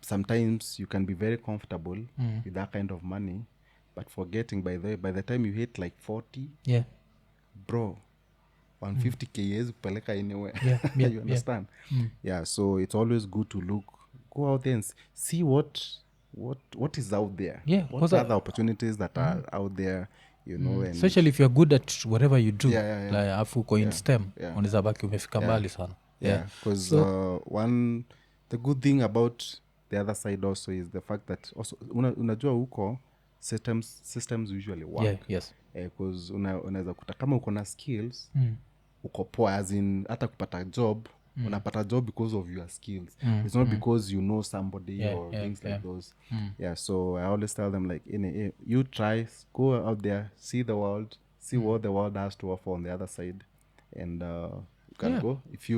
Sometimes you can be very comfortable with that kind of money, but forgetting by the time you hit like 40, Yeah. bro, 150k is peleka anywhere. Yeah, You understand? Yeah, so it's always good to go out there and see what is out there. Yeah, What 'cause other opportunities that are out there, and especially if you're good at whatever you do. Yeah. Like afu uko in STEM, Yeah. unaweza baki umefika mbali sana. Yeah, because the good thing about the other side also is the fact that also unajua huko systems usually work. Yeah, yes. Because unaweza kuta kama uko na skills uko poa, as in hata kupata job unapata job because of your skills. It's not because you know somebody or things like those. Yeah, so I always tell them like you try, go out there, see the world, see what the world has to offer on the other side, and you can go. If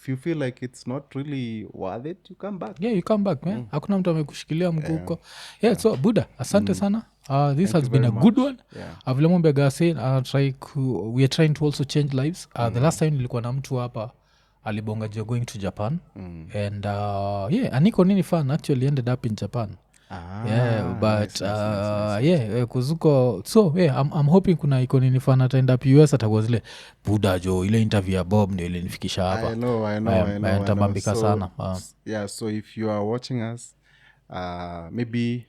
you feel like it's not really worth it, you come back. Yeah, you come back, man. Hakuna mtu amekushikilia mguu huko. Yeah, so Buddha, asante sana. This has been a good one. Vile mwambia gase, we are trying to also change lives. The last time nilikuwa na mtu hapa alibonga jo going to Japan. And Aniko Nini fan actually ended up in Japan. But nice. Kuzuko, so I'm hoping kuna IKONINI fan ataenda up US atakuwa zile Buddha jo ile interview ya Bob ndio ilinifikisha hapa. I know. Tabambika sana. Yeah, so if you are watching us, maybe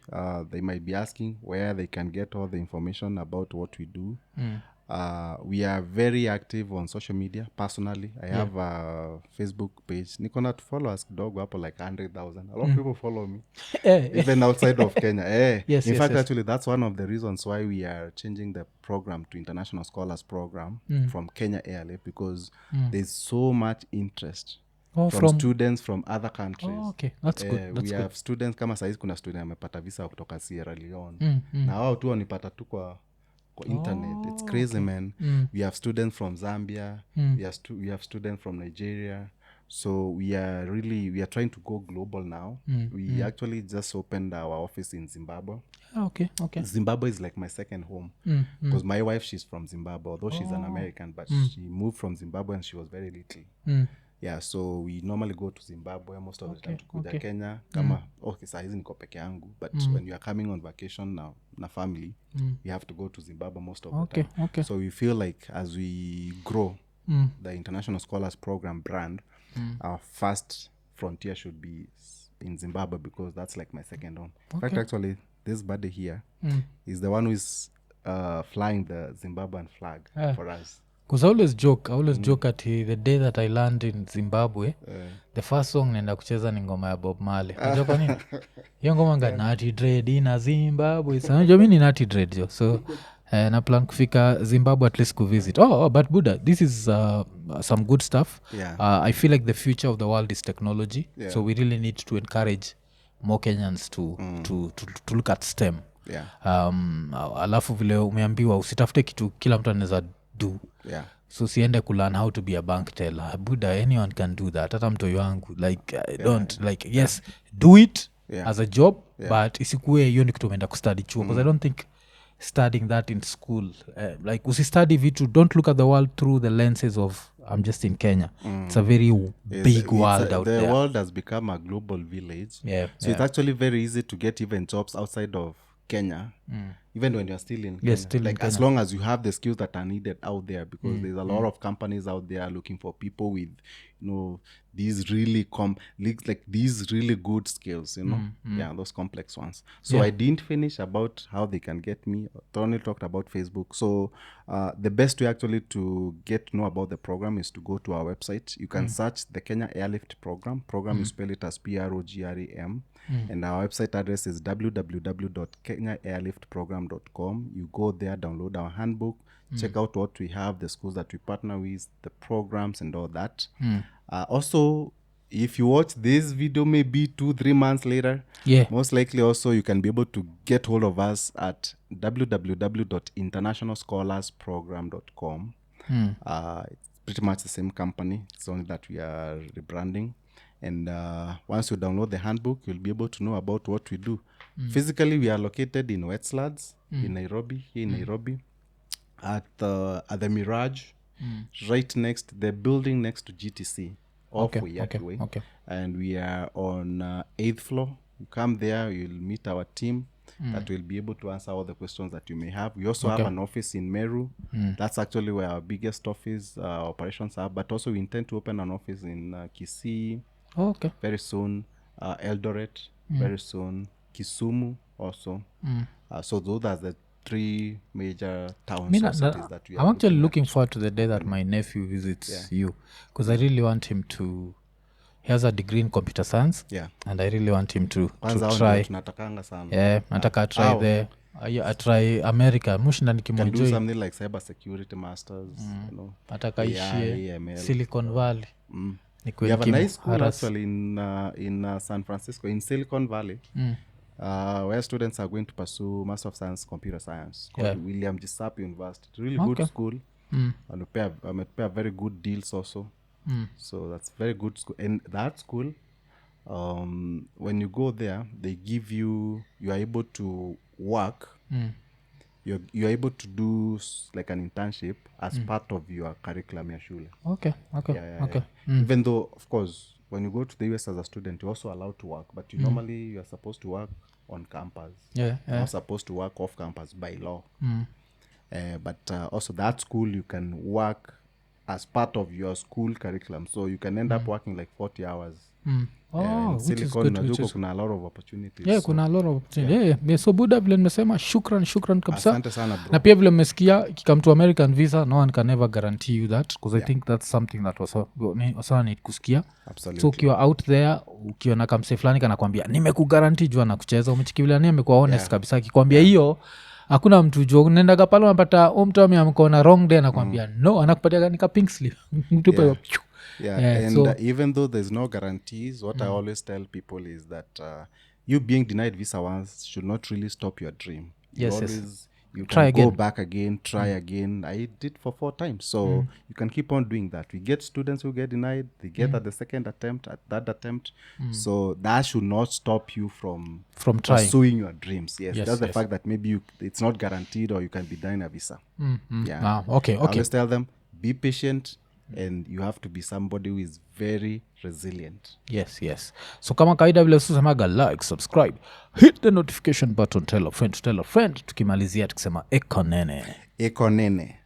they might be asking where they can get all the information about what we do. We are very active on social media. Personally, I have a Facebook page. Nikona to follow us kidogo hapo like 100,000. A lot of people follow me, even outside of Kenya. In fact, actually, that's one of the reasons why we are changing the program to International Scholars Program from Kenya Airlift, because there's so much interest from students from other countries. Okay, that's good. We have students kama saizi kuna student amepata visa kutoka Sierra Leone. Na wao tu wanipata tu kwa internet. It's crazy, man. We have students from Zambia. We have students from Nigeria. So we are trying to go global now. We actually just opened our office in Zimbabwe. Okay. Zimbabwe is like my second home, because my wife, she's from Zimbabwe, although she's an American, but she moved from Zimbabwe and she was very little. Yeah, so we normally go to Zimbabwe most of the time to kuja Kenya. Kama saizi niko peke yangu, but when you are coming on vacation now na family, we have to go to Zimbabwe most of the time. Okay. So we feel like as we grow the International Scholars Program brand, our first frontier should be in Zimbabwe, because that's like my second home. In fact, actually, this buddy here is the one who is flying the Zimbabwean flag for us. Because I always joke at the day that I land in Zimbabwe, the first song naenda kucheza ni ngoma ya Bob Marley. Unajua kwa nini? Hiyo ngoma nga Natty Dread in Zimbabwe. So unajua mimi ni Natty Dread jo. So na plan kufika Zimbabwe at least kuvisit. But Buddha, this is some good stuff. I feel like the future of the world is technology. So we really need to encourage more Kenyans to look at STEM. Alafu vile umeambiwa usitafute kitu kila mtu anaweza do. So siende kulearn how to be a bank teller. Buddha, anyone can do that. Hata mtoyo wangu yes, do it as a job, but isikue hiyo ni kitu umeenda kustudy chuo, because I don't think studying that in school, like usistudy vitu, don't look at the world through the lenses of I'm just in Kenya. It's a very big world out there. The world has become a global village. So it's actually very easy to get even jobs outside of Kenya, even when you're still in Kenya. Still like in as Kenya. long as you have the skills that are needed out there, because there's a lot of companies out there looking for people with these really these really good skills, those complex ones. So I didn't finish about how they can get me. I only talked about Facebook. So the best way actually to get to know about the program is to go to our website. You can search the Kenya Airlift program. You spell it as PROGRAM. And our website address is www.kenyaairliftprogram.com. You go there, download our handbook, check out what we have, the schools that we partner with, the programs and all that. Also, if you watch this video maybe 2-3 months later, most likely also you can be able to get hold of us at www.internationalscholarsprogram.com. It's pretty much the same company. It's only that we are rebranding. And once you download the handbook, you'll be able to know about what we do. Physically, we are located in Westlands in Nairobi, here in Nairobi, at the Mirage, right next, the building next to GTC, off Wayaki Way. Okay. And we are on 8th floor. You come there, you'll meet our team that will be able to answer all the questions that you may have. We also have an office in Meru. That's actually where our biggest office operations are. But also we intend to open an office in Kisii very soon, Eldoret very soon, Kisumu also. So those are the 3 major towns or cities that we are. I'm actually looking forward to the day that my nephew visits you, because I really want him to. He has a degree in computer science, and I really want him to try. Nataka try there. Try America. Mushinda can do something like cyber security masters. Nataka ishie Silicon Valley. We have a nice school actually in San Francisco, in Silicon Valley, where students are going to pursue Master of Science Computer Science called William Gisap University. It's a really good school. And we pay very good deals also. So that's very good school. And that school, when you go there, they give you are able to work. You're able to do like an internship as part of your curriculum, your shule. Okay. Even though, of course, when you go to the US as a student, you're also allowed to work, but normally you're supposed to work on campus. You're not supposed to work off campus by law. But also that school, you can work as part of your school curriculum, so you can end up working like 40 hours. Which is good. Kuna a lot of opportunities. Kuna a lot of opportunities. So Buddha vile nimesema shukran kabisa. Asante sana bro. Na pia vile mmesikia ikikam to American visa, no one can never guarantee you that, because I think that's something that also need kusikia. Absolutely. So ukiwa out there, ukiona kamse fulani kanakwambia nimekugarantii jua na kucheza, umechikivilani amekuwa honest kabisa akikwambia hiyo hakuna mtu jo unaendaga pale unapata mtu amekona wrong day anakwambia no, anakupatia nika pink slip mtupe and so, even though there's no guarantees, what I always tell people is that you being denied visa once should not really stop your dream. You try can again. Go back again, try again. I did for 4 times, so you can keep on doing that. We get students who get denied, they get at the second attempt, at that attempt. So that should not stop you from pursuing your dreams. That's the fact that maybe it's not guaranteed or you can be denied a visa. Okay. I always tell them, be patient, and you have to be somebody who is very resilient. Yes. So kama kawaida vile usisemaga like, subscribe, hit the notification button, tell a friend, tukimalizia tukisema ekonene.